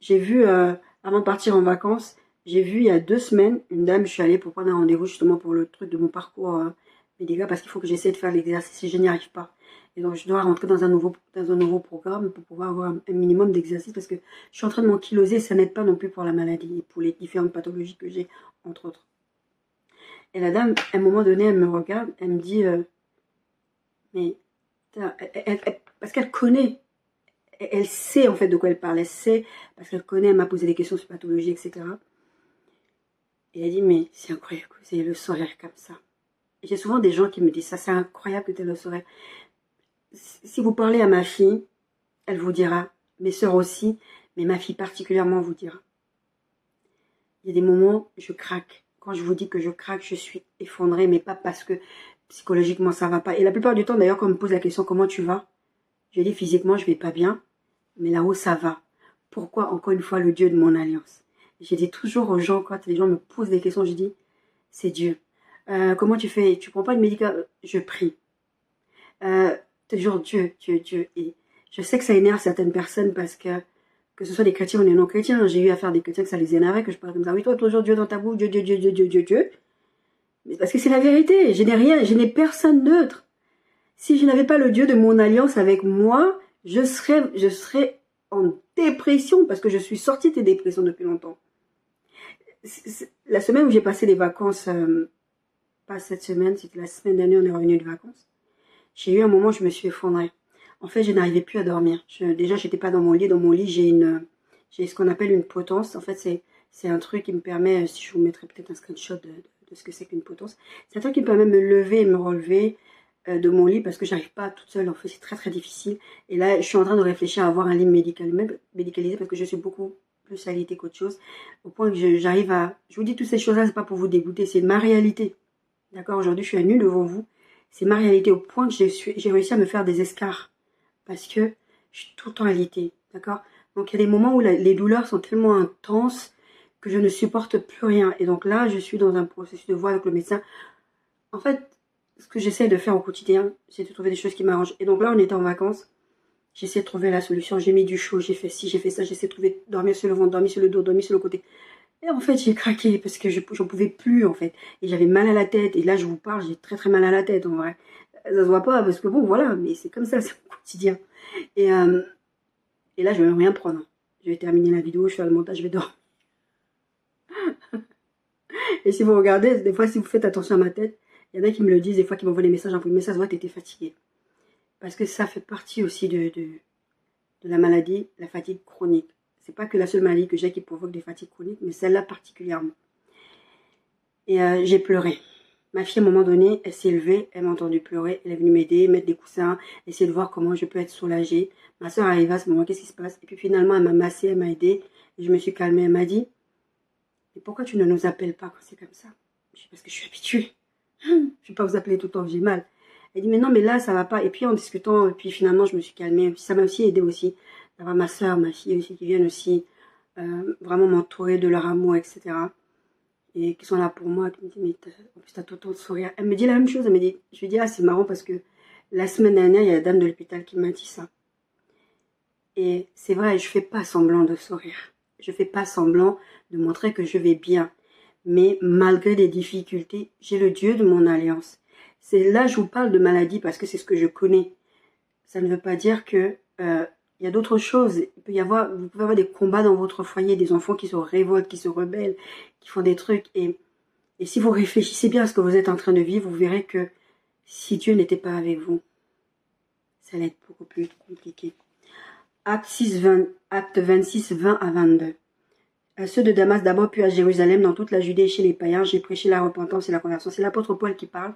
Speaker 1: J'ai vu, avant de partir en vacances, j'ai vu il y a 2 semaines, une dame, je suis allée pour prendre un rendez-vous justement pour le truc de mon parcours médical parce qu'il faut que j'essaie de faire l'exercice et je n'y arrive pas. Et donc je dois rentrer dans un nouveau programme pour pouvoir avoir un minimum d'exercice parce que je suis en train de m'ankyloser, ça n'aide pas non plus pour la maladie et pour les différentes pathologies que j'ai, entre autres. Et la dame, à un moment donné, elle me regarde, elle me dit, mais, parce qu'elle connaît, elle sait en fait de quoi elle parle, elle sait, parce qu'elle connaît, elle m'a posé des questions sur pathologie, etc. Et elle dit, mais c'est incroyable que vous ayez le sourire comme ça. Et j'ai souvent des gens qui me disent ça, c'est incroyable que tu aies le sourire. Si vous parlez à ma fille, elle vous dira, mes sœurs aussi, mais ma fille particulièrement vous dira. Il y a des moments, je craque. Quand je vous dis que je craque, je suis effondrée, mais pas parce que psychologiquement ça va pas. Et la plupart du temps, d'ailleurs, quand on me pose la question, comment tu vas? Je dis, physiquement, je vais pas bien, mais là-haut, ça va. Pourquoi, encore une fois, le Dieu de mon alliance? Je dis toujours aux gens, quand les gens me posent des questions, je dis, c'est Dieu. Comment tu fais? Tu prends pas de médicaments? Je prie. Toujours Dieu, Dieu, Dieu. Et je sais que ça énerve certaines personnes parce que ce soit des chrétiens ou des non-chrétiens, j'ai eu affaire à des chrétiens que ça les énervait, que je parle comme ça. Oui, toi, toujours Dieu dans ta bouche, Dieu, Dieu, Dieu, Dieu, Dieu, Dieu, Dieu. Mais parce que c'est la vérité. Je n'ai rien, je n'ai personne d'autre. Si je n'avais pas le Dieu de mon alliance avec moi, je serais en dépression parce que je suis sortie de dépression depuis longtemps. La semaine où j'ai passé les vacances, pas cette semaine, c'était la semaine dernière, on est revenu de vacances. J'ai eu un moment où je me suis effondrée. En fait, je n'arrivais plus à dormir. Déjà, j'étais pas dans mon lit. Dans mon lit, j'ai ce qu'on appelle une potence. En fait, c'est un truc qui me permet, si je vous mettrais peut-être un screenshot de ce que c'est qu'une potence, c'est un truc qui me permet de me lever et me relever de mon lit parce que j'arrive pas toute seule. En fait, c'est très très difficile. Et là, je suis en train de réfléchir à avoir un lit médicalisé parce que je suis beaucoup plus alitée qu'autre chose. Au point que j'arrive à... Je vous dis toutes ces choses-là, c'est pas pour vous dégoûter, c'est ma réalité. D'accord? Aujourd'hui, je suis à nu devant vous. C'est ma réalité au point que j'ai réussi à me faire des escarres. Parce que je suis tout le temps alitée. D'accord? Donc, il y a des moments où les douleurs sont tellement intenses que je ne supporte plus rien. Et donc là, je suis dans un processus de voie avec le médecin. En fait, ce que j'essaie de faire au quotidien, c'est de trouver des choses qui m'arrangent. Et donc là, on était en vacances. J'essaie de trouver la solution. J'ai mis du chaud, j'ai fait ci, j'ai fait ça. J'essaie de trouver, dormir sur le ventre, dormir sur le dos, dormir sur le côté. Et en fait, j'ai craqué parce que j'en pouvais plus, en fait. Et j'avais mal à la tête. Et là, je vous parle, j'ai très très mal à la tête, en vrai. Ça se voit pas, parce que bon, voilà, mais c'est comme ça, c'est mon quotidien. Et, et là, je vais rien prendre. Je vais terminer la vidéo, je fais le montage, je vais dormir. Et si vous regardez, des fois, si vous faites attention à ma tête, il y en a qui me le disent, des fois, qui m'envoient des messages, j'envoie des messages, ouais, t'étais fatiguée. Parce que ça fait partie aussi de la maladie, la fatigue chronique. C'est pas que la seule maladie que j'ai qui provoque des fatigues chroniques, mais celle-là particulièrement. Et j'ai pleuré. Ma fille, à un moment donné, elle s'est levée, elle m'a entendu pleurer, elle est venue m'aider, mettre des coussins, essayer de voir comment je peux être soulagée. Ma soeur arrive à ce moment, qu'est-ce qui se passe? Et puis finalement, elle m'a massée, elle m'a aidée, et je me suis calmée. Elle m'a dit, mais pourquoi tu ne nous appelles pas quand c'est comme ça? Je dis, parce que je suis habituée. Je ne vais pas vous appeler tout le temps, j'ai mal. Elle dit, mais non, mais là, ça va pas. Et puis en discutant, et puis finalement, je me suis calmée. Ça m'a aussi aidé aussi d'avoir ma soeur, ma fille aussi, qui viennent aussi vraiment m'entourer de leur amour, etc. Et qui sont là pour moi, qui me disent, mais en plus, t'as tout le temps de sourire. Elle me dit la même chose, elle me dit, je lui dis, ah, c'est marrant parce que la semaine dernière, il y a la dame de l'hôpital qui m'a dit ça. Et c'est vrai, je fais pas semblant de sourire. Je fais pas semblant de montrer que je vais bien. Mais malgré les difficultés, j'ai le Dieu de mon alliance. C'est là, je vous parle de maladie parce que c'est ce que je connais. Ça ne veut pas dire que il y a d'autres choses. Il peut y avoir, vous pouvez avoir des combats dans votre foyer, des enfants qui se révoltent, qui se rebellent, qui font des trucs. Et si vous réfléchissez bien à ce que vous êtes en train de vivre, vous verrez que si Dieu n'était pas avec vous, ça allait être beaucoup plus compliqué. Acte 26, 20 à 22. Ceux de Damas d'abord, puis à Jérusalem, dans toute la Judée et chez les païens, j'ai prêché la repentance et la conversion. C'est l'apôtre Paul qui parle,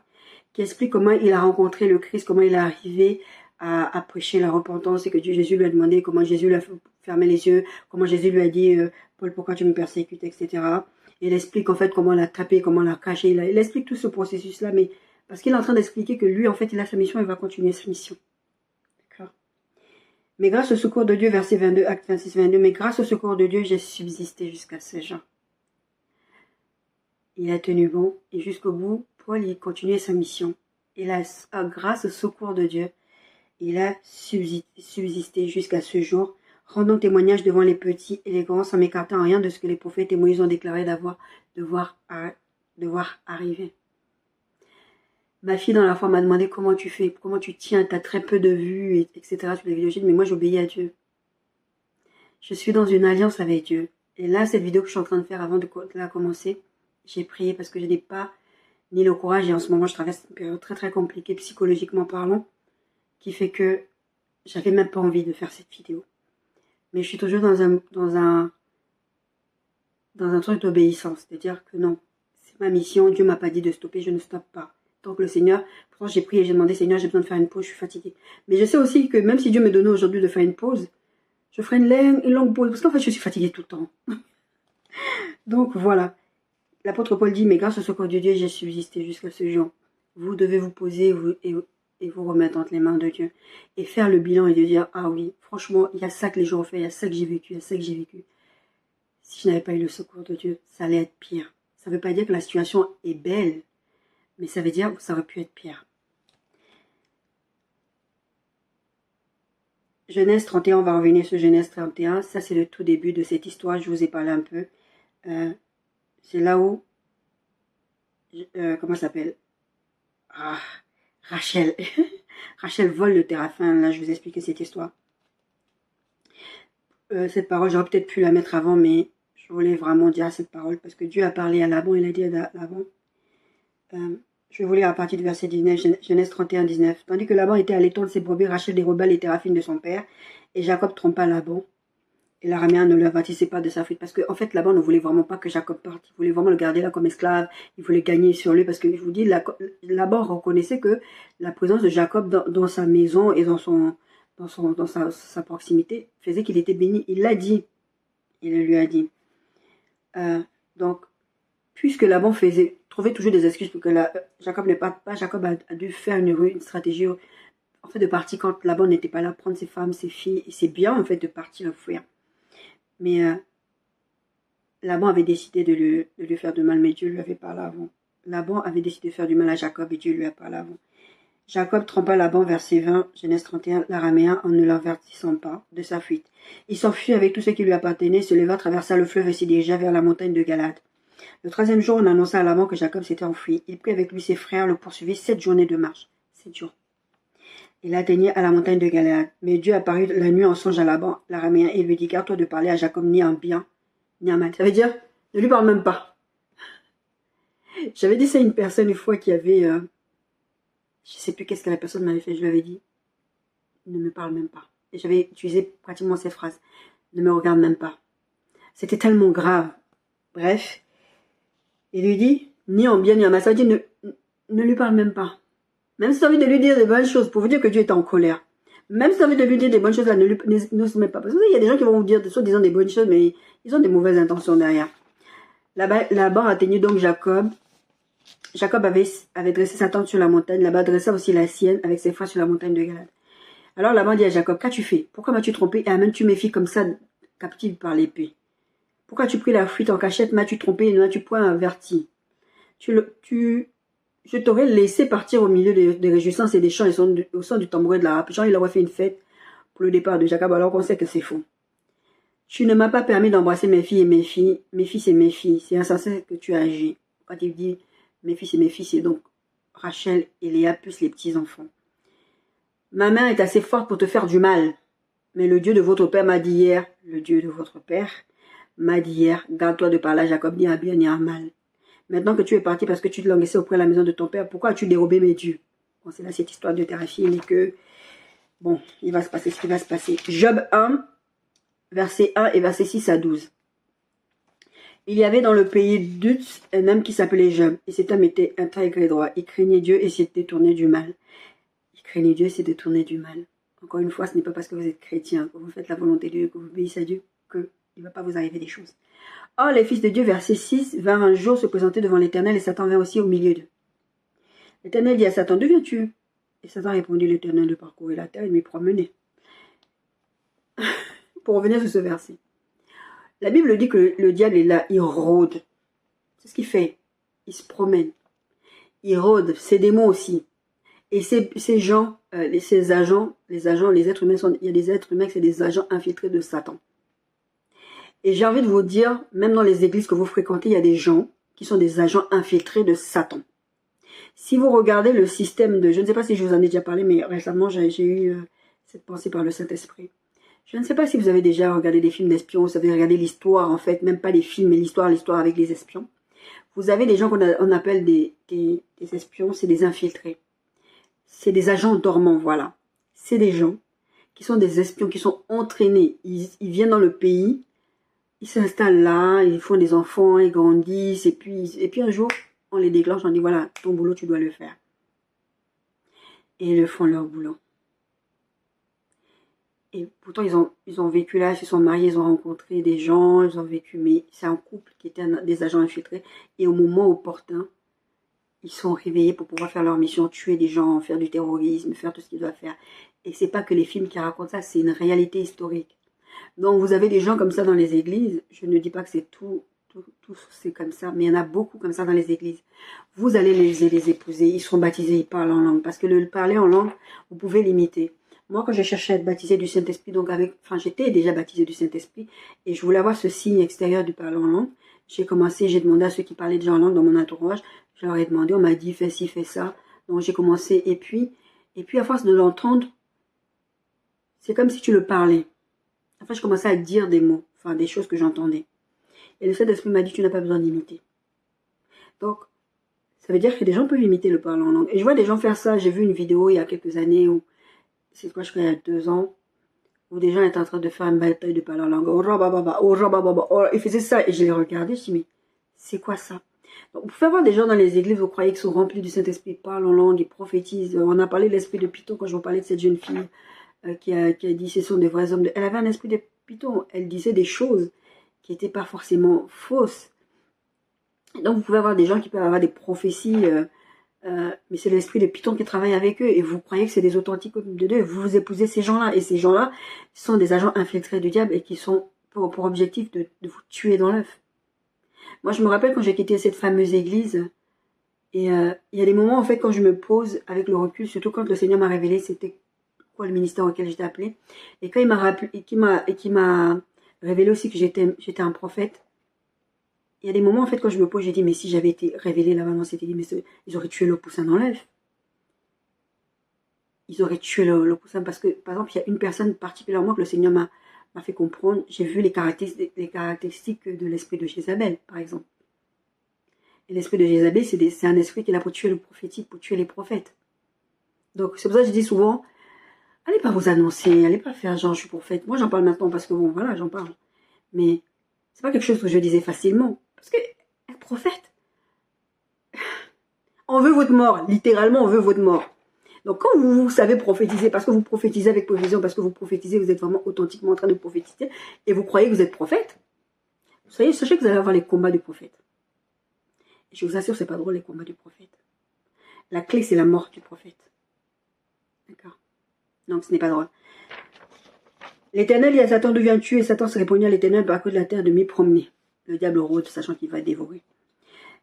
Speaker 1: qui explique comment il a rencontré le Christ, comment il est arrivé à prêcher la repentance et que Jésus lui a demandé, comment Jésus lui a fermé les yeux, comment Jésus lui a dit, Paul, pourquoi tu me persécutes, etc. Et il explique en fait comment l'a tapé, comment l'a caché. Il explique tout ce processus-là, mais parce qu'il est en train d'expliquer que lui, en fait, il a sa mission, il va continuer sa mission. D'accord. Mais grâce au secours de Dieu, verset 22, acte 26, 22, mais grâce au secours de Dieu, j'ai subsisté jusqu'à ce jour. Il a tenu bon, et jusqu'au bout, Paul, il continuait sa mission. Et là, grâce au secours de Dieu, il a subsisté jusqu'à ce jour, rendant témoignage devant les petits et les grands, sans m'écartant en rien de ce que les prophètes et Moïse ont déclaré devoir arriver. Ma fille dans la foi m'a demandé comment tu fais, comment tu tiens, tu as très peu de vues, etc. sur les vidéos. Mais moi j'obéis à Dieu. Je suis dans une alliance avec Dieu. Et là, cette vidéo que je suis en train de faire avant de la commencer, j'ai prié parce que je n'ai pas ni le courage. Et en ce moment, je traverse une période très très compliquée, psychologiquement parlant, qui fait que j'avais même pas envie de faire cette vidéo. Mais je suis toujours dans un truc d'obéissance. C'est-à-dire que non, c'est ma mission. Dieu m'a pas dit de stopper, je ne stoppe pas. Donc le Seigneur, pourtant j'ai prié et j'ai demandé, Seigneur, j'ai besoin de faire une pause, je suis fatiguée. Mais je sais aussi que même si Dieu me donnait aujourd'hui de faire une pause, je ferai une longue pause, parce qu'en fait je suis fatiguée tout le temps. Donc voilà. L'apôtre Paul dit, mais grâce au secours de Dieu, j'ai subsisté jusqu'à ce jour. Vous devez vous poser et vous remettre entre les mains de Dieu. Et faire le bilan et de dire, ah oui, franchement, il y a ça que les gens ont fait, il y a ça que j'ai vécu, il y a ça que j'ai vécu. Si je n'avais pas eu le secours de Dieu, ça allait être pire. Ça ne veut pas dire que la situation est belle, mais ça veut dire que ça aurait pu être pire. Genèse 31, on va revenir sur Genèse 31. Ça, c'est le tout début de cette histoire. Je vous ai parlé un peu. C'est là où... comment ça s'appelle? Rachel. Rachel vole le Téraphin. Là, je vous ai expliqué cette histoire. Cette parole, j'aurais peut-être pu la mettre avant, mais je voulais vraiment dire cette parole parce que Dieu a parlé à Laban. Il a dit à Laban... je vais vous lire à partir du verset 19, Genèse 31, 19. Tandis que Laban était à l'étang de ses brebis, Rachel déroba les téraphines de son père, et Jacob trompa Laban. Et l'araméen ne l'avertissait pas de sa fuite. Parce qu'en fait, Laban ne voulait vraiment pas que Jacob parte. Il voulait vraiment le garder là comme esclave. Il voulait gagner sur lui. Parce que je vous dis, Laban reconnaissait que la présence de Jacob dans sa maison et dans sa proximité faisait qu'il était béni. Il l'a dit. Il le lui a dit. Donc, puisque Laban trouvait toujours des excuses pour que Jacob ne parte pas, Jacob a dû faire une stratégie en fait de partir quand Laban n'était pas là, prendre ses femmes, ses filles et ses biens en fait de partir et fuir. Mais Laban avait décidé de lui faire du mal, mais Dieu lui avait parlé avant. Laban avait décidé de faire du mal à Jacob et Dieu lui a parlé avant. Jacob trompa Laban, verset 20, Genèse 31, l'araméen, en ne l'avertissant pas de sa fuite. Il s'enfuit avec tout ce qui lui appartenait, se leva, traversa le fleuve et s'y dirigea vers la montagne de Galade. Le 3e jour, on annonça à Laban que Jacob s'était enfui. Il prit avec lui ses frères, le poursuivit 7 journées de marche. 7 jours. Il atteignait à la montagne de Galéade. Mais Dieu apparut la nuit en songe à Laban, l'araméen, et lui dit, garde-toi de parler à Jacob ni en bien, ni en mal. Ça veut dire, ne lui parle même pas. J'avais dit ça à une personne une fois qui avait, je sais plus qu'est-ce que la personne m'avait fait, je lui avais dit, ne me parle même pas. Et j'avais utilisé pratiquement cette phrase, ne me regarde même pas. C'était tellement grave. Bref, il lui dit, ni en bien ni en mal, ça veut dire, ne lui parle même pas. Même si tu as envie de lui dire des bonnes choses, pour vous dire que Dieu est en colère. Même si tu as envie de lui dire des bonnes choses, là, ne se met pas. Parce qu'il y a des gens qui vont vous dire soi-disant des bonnes choses, mais ils ont des mauvaises intentions derrière. Là-bas atteignit donc Jacob. Jacob avait dressé sa tente sur la montagne. Là-bas dressa aussi la sienne avec ses frères sur la montagne de Galade. Alors Laban dit à Jacob, qu'as-tu fait? Pourquoi m'as-tu trompé et amènes-tu mes filles comme ça, captives par l'épée? Pourquoi as-tu pris la fuite en cachette? M'as-tu trompé et ne m'as-tu point averti? Je t'aurais laissé partir au milieu des réjouissances et des chants au son du tambourin de la harpe. Genre, il aurait fait une fête pour le départ de Jacob alors qu'on sait que c'est faux. Tu ne m'as pas permis d'embrasser mes filles et mes fils et mes filles. C'est insensé que tu as agi. Quand il dit mes fils et mes filles, c'est donc Rachel et Léa plus les petits-enfants. Ma main est assez forte pour te faire du mal. Mais le Dieu de votre père m'a dit hier, garde-toi de parler à Jacob ni à bien ni à mal. Maintenant que tu es parti parce que tu te languissais auprès de la maison de ton père, pourquoi as-tu dérobé mes dieux? Bon, c'est là cette histoire de Téraphine et que, bon, il va se passer ce qui va se passer. Job 1, verset 1 et verset 6 à 12. Il y avait dans le pays d'Uz un homme qui s'appelait Job. Et cet homme était intègre et droit. Il craignait Dieu et s'est détourné du mal. Encore une fois, ce n'est pas parce que vous êtes chrétien, que vous faites la volonté de Dieu, que vous obéissez à Dieu, qu'il ne va pas vous arriver des choses. Or, les fils de Dieu, verset 6, vinrent un jour se présenter devant l'Éternel et Satan vint aussi au milieu d'eux. L'Éternel dit à Satan, d'où viens-tu? Et Satan répondit, l'Éternel de parcourir la terre et m'y promener. Pour revenir sur ce verset. La Bible dit que le diable est là, il rôde. C'est ce qu'il fait. Il se promène. Il rôde. Ses démons aussi. Et ces gens, ces agents, les êtres humains, il y a des êtres humains qui sont des agents infiltrés de Satan. Et j'ai envie de vous dire, même dans les églises que vous fréquentez, il y a des gens qui sont des agents infiltrés de Satan. Si vous regardez le système de... Je ne sais pas si je vous en ai déjà parlé, mais récemment, j'ai eu cette pensée par le Saint-Esprit. Je ne sais pas si vous avez déjà regardé des films d'espions, vous avez regardé l'histoire, en fait, même pas les films, mais l'histoire avec les espions. Vous avez des gens qu'on appelle des espions, c'est des infiltrés. C'est des agents dormants, voilà. C'est des gens qui sont des espions, qui sont entraînés. Ils viennent dans le pays, ils s'installent là, ils font des enfants, ils grandissent, et puis un jour, on les déclenche, on dit voilà, ton boulot, tu dois le faire. Et ils font leur boulot. Et pourtant, ils ont vécu là, ils se sont mariés, ils ont rencontré des gens, ils ont vécu, mais c'est un couple qui était des agents infiltrés. Et au moment opportun, ils sont réveillés pour pouvoir faire leur mission, tuer des gens, faire du terrorisme, faire tout ce qu'ils doivent faire. Et c'est pas que les films qui racontent ça, c'est une réalité historique. Donc vous avez des gens comme ça dans les églises. Je ne dis pas que c'est tout c'est comme ça, mais il y en a beaucoup comme ça dans les églises. Vous allez les épouser, ils seront baptisés, ils parlent en langue. Parce que le parler en langue, vous pouvez l'imiter. Moi, quand j'ai cherché à être baptisée du Saint-Esprit, j'étais déjà baptisée du Saint-Esprit, et je voulais avoir ce signe extérieur du parler en langue. J'ai demandé à ceux qui parlaient déjà en langue dans mon entourage, je leur ai demandé, on m'a dit, fais ci, fais ça. Donc j'ai commencé, et puis à force de l'entendre, c'est comme si tu le parlais. Enfin, je commençais à dire des mots, enfin des choses que j'entendais. Et le Saint-Esprit m'a dit, tu n'as pas besoin d'imiter. Donc, ça veut dire que des gens peuvent imiter le parler en langue. Et je vois des gens faire ça. J'ai vu une vidéo il y a quelques années, où c'est quoi, je crois il y a 2 ans, où des gens étaient en train de faire une bataille de parler en langue. Ils faisaient ça, et je les regardais, je me dis, mais c'est quoi ça? Donc, vous pouvez avoir des gens dans les églises, vous croyez qu'ils sont remplis du Saint-Esprit, parlent en langue, ils prophétisent. On a parlé de l'esprit de Python quand je vous parlais de cette jeune fille qui a dit ce sont des vrais hommes. Elle avait un esprit de Python. Elle disait des choses qui n'étaient pas forcément fausses. Donc vous pouvez avoir des gens qui peuvent avoir des prophéties, mais c'est l'esprit de Python qui travaille avec eux, et vous croyez que c'est des authentiques de Dieu. Vous épousez ces gens-là, et ces gens-là sont des agents infiltrés du diable et qui sont pour objectif de vous tuer dans l'œuf. Moi, je me rappelle quand j'ai quitté cette fameuse église, et il y a des moments, en fait, quand je me pose avec le recul, surtout quand le Seigneur m'a révélé c'était quoi le ministère auquel j'étais appelée, et quand il m'a rappelé, et qui m'a révélé aussi que j'étais un prophète. Il y a des moments, en fait, quand je me pose, j'ai dit, mais si j'avais été révélée là-bas dans cette église, mais ils auraient tué le poussin dans l'œuf. ils auraient tué le poussin. Parce que, par exemple, il y a une personne particulièrement que le Seigneur m'a fait comprendre. J'ai vu les caractéristiques de l'esprit de Jézabel, par exemple. Et l'esprit de Jézabel, c'est un esprit qui est là pour tuer le prophétique, pour tuer les prophètes. Donc, c'est pour ça que je dis souvent, allez pas vous annoncer, allez pas faire genre je suis prophète. Moi, j'en parle maintenant parce que bon, voilà, j'en parle. Mais c'est pas quelque chose que je disais facilement. Parce que être prophète, on veut votre mort. Littéralement, on veut votre mort. Donc, quand vous savez prophétiser, parce que vous prophétisez avec précision, parce que vous prophétisez, vous êtes vraiment authentiquement en train de prophétiser, et vous croyez que vous êtes prophète, sachez que vous allez avoir les combats du prophète. Et je vous assure, c'est pas drôle les combats du prophète. La clé, c'est la mort du prophète. D'accord? Donc, ce n'est pas drôle. L'Éternel dit à Satan, d'où viens-tu? Et Satan se répondit à l'Éternel, par cause de la terre de m'y promener. Le diable rôde, sachant qu'il va dévorer.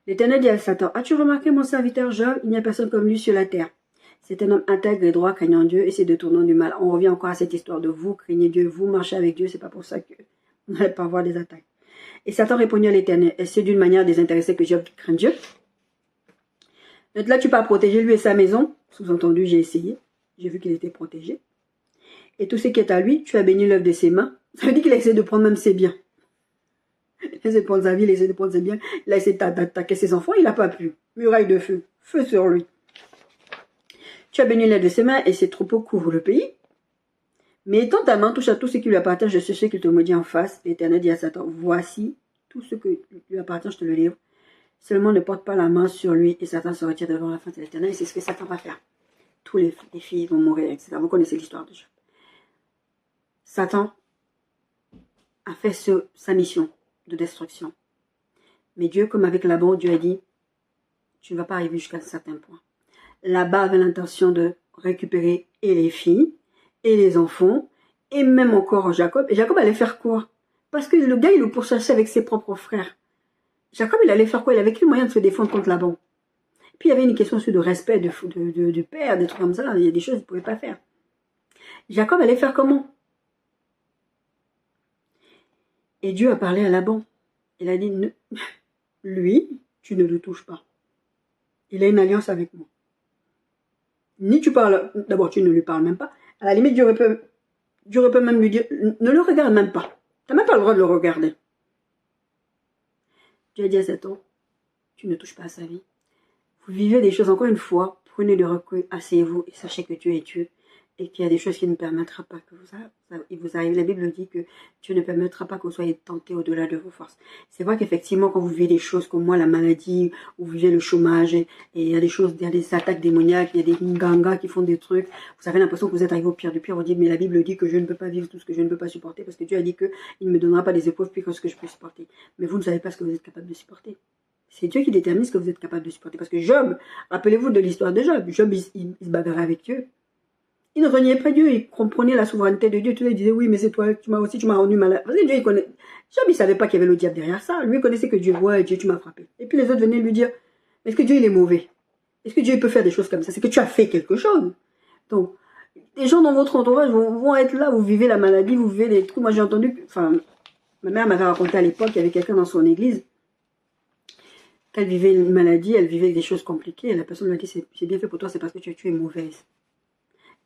Speaker 1: L'Éternel dit à Satan, as-tu remarqué mon serviteur Job? Il n'y a personne comme lui sur la terre. C'est un homme intègre et droit, craignant Dieu, et c'est de tournant du mal. On revient encore à cette histoire de vous, craignez Dieu, vous marchez avec Dieu, c'est pas pour ça que vous n'allez pas avoir des attaques. Et Satan répondit à l'Éternel, est-ce c'est d'une manière désintéressée que Job craint Dieu? Donc là, tu peux protéger lui et sa maison. Sous-entendu, j'ai essayé. J'ai vu qu'il était protégé. Et tout ce qui est à lui, tu as béni l'œuvre de ses mains. Ça veut dire qu'il a essayé de prendre même ses biens. Il a essayé de prendre sa vie, il a essayé de prendre ses biens. Il a essayé d'attaquer ses enfants, il n'a pas pu. Muraille de feu. Feu sur lui. Tu as béni l'œuvre de ses mains et ses troupeaux couvrent le pays. Mais étends ta main, touche à tout ce qui lui appartient, je sais qu'il te maudit en face. L'Éternel dit à Satan, voici tout ce que lui appartient, je te le livre. Seulement ne porte pas la main sur lui et Satan se retire devant la fin de l'Éternel. Et c'est ce que Satan va faire. Tous les filles vont mourir, etc. Vous connaissez l'histoire de Job. Satan a fait sa mission de destruction. Mais Dieu, comme avec Laban, Dieu a dit, tu ne vas pas arriver jusqu'à un certain point. Là-bas avait l'intention de récupérer et les filles, et les enfants, et même encore Jacob. Et Jacob allait faire quoi? Parce que le gars, il le pourchassait avec ses propres frères. Jacob, il allait faire quoi? Il avait quel moyen de se défendre contre Laban? Puis il y avait une question sur le respect du père, des trucs comme ça. Il y a des choses qu'il ne pouvait pas faire. Jacob allait faire comment? Et Dieu a parlé à Laban. Il a dit, lui, tu ne le touches pas. Il a une alliance avec moi. Ni tu parles, d'abord tu ne lui parles même pas. À la limite, Dieu peut même lui dire, ne le regarde même pas. Tu n'as même pas le droit de le regarder. Dieu a dit à Satan, tu ne touches pas à sa vie. Vous vivez des choses, encore une fois, prenez le recul, asseyez-vous et sachez que Dieu est Dieu. Et qu'il y a des choses qui ne permettra pas que vous arrive. La Bible dit que Dieu ne permettra pas que vous soyez tentés au-delà de vos forces. C'est vrai qu'effectivement, quand vous vivez des choses comme moi, la maladie, ou vous vivez le chômage, et il y a des choses, il y a des attaques démoniaques, il y a des gangas qui font des trucs, vous avez l'impression que vous êtes arrivé au pire du pire, vous dites, mais la Bible dit que je ne peux pas vivre tout ce que je ne peux pas supporter, parce que Dieu a dit qu'il ne me donnera pas des épreuves plus que ce que je peux supporter. Mais vous ne savez pas ce que vous êtes capable de supporter. C'est Dieu qui détermine ce que vous êtes capable de supporter. Parce que Job, rappelez-vous de l'histoire de Job. Job, il se bagarrait avec Dieu. Il ne reniait pas Dieu, il comprenait la souveraineté de Dieu. Tout le monde disait, oui, mais c'est toi, tu m'as rendu malade. Parce que Dieu, Job, il ne savait pas qu'il y avait le diable derrière ça. Lui, il connaissait que Dieu, ouais, Dieu, tu m'as frappé. Et puis les autres venaient lui dire, est-ce que Dieu, il est mauvais? Est-ce que Dieu, il peut faire des choses comme ça? C'est que tu as fait quelque chose. Donc, les gens dans votre entourage vont être là, vous vivez la maladie, vous vivez des trucs. Moi, j'ai entendu, enfin, ma mère m'avait raconté à l'époque, il y avait quelqu'un dans son église, qu'elle vivait une maladie, elle vivait des choses compliquées, et la personne lui a dit, c'est bien fait pour toi, c'est parce que tu es mauvaise.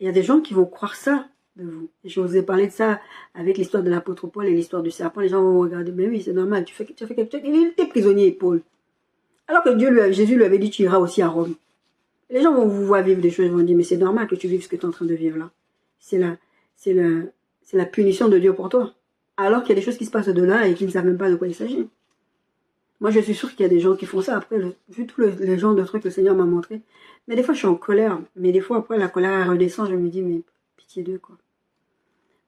Speaker 1: Il y a des gens qui vont croire ça de vous. Et je vous ai parlé de ça avec l'histoire de l'apôtre Paul et l'histoire du serpent. Les gens vont vous regarder, mais oui, c'est normal, tu as fait quelque chose. Il était prisonnier, Paul. Alors que Jésus lui avait dit, tu iras aussi à Rome. Et les gens vont vous voir vivre des choses, ils vont dire, mais c'est normal que tu vives ce que tu es en train de vivre là. C'est la punition de Dieu pour toi. Alors qu'il y a des choses qui se passent de là et qui ne savent même pas de quoi il s'agit. Moi, je suis sûre qu'il y a des gens qui font ça. Après, vu tous les genres de trucs que le Seigneur m'a montré. Mais des fois, je suis en colère. Mais des fois, après, la colère elle redescend. Je me dis, mais pitié d'eux, quoi.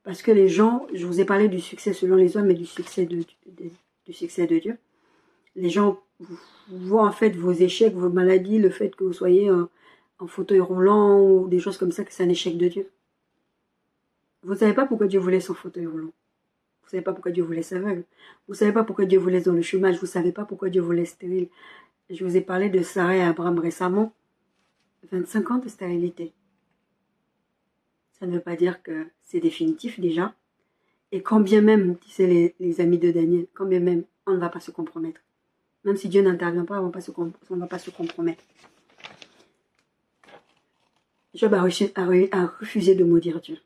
Speaker 1: Parce que les gens, je vous ai parlé du succès selon les hommes, mais du succès de Dieu. Les gens voient en fait vos échecs, vos maladies, le fait que vous soyez en fauteuil roulant ou des choses comme ça, que c'est un échec de Dieu. Vous ne savez pas pourquoi Dieu vous laisse en fauteuil roulant. Vous ne savez pas pourquoi Dieu vous laisse aveugle. Vous ne savez pas pourquoi Dieu vous laisse dans le chômage. Vous ne savez pas pourquoi Dieu vous laisse stérile. Je vous ai parlé de Sarah et Abraham récemment. 25 ans de stérilité. Ça ne veut pas dire que c'est définitif déjà. Et quand bien même, disaient les amis de Daniel, quand bien même, on ne va pas se compromettre. Même si Dieu n'intervient pas, on ne va pas se compromettre. Job a refusé de maudire Dieu.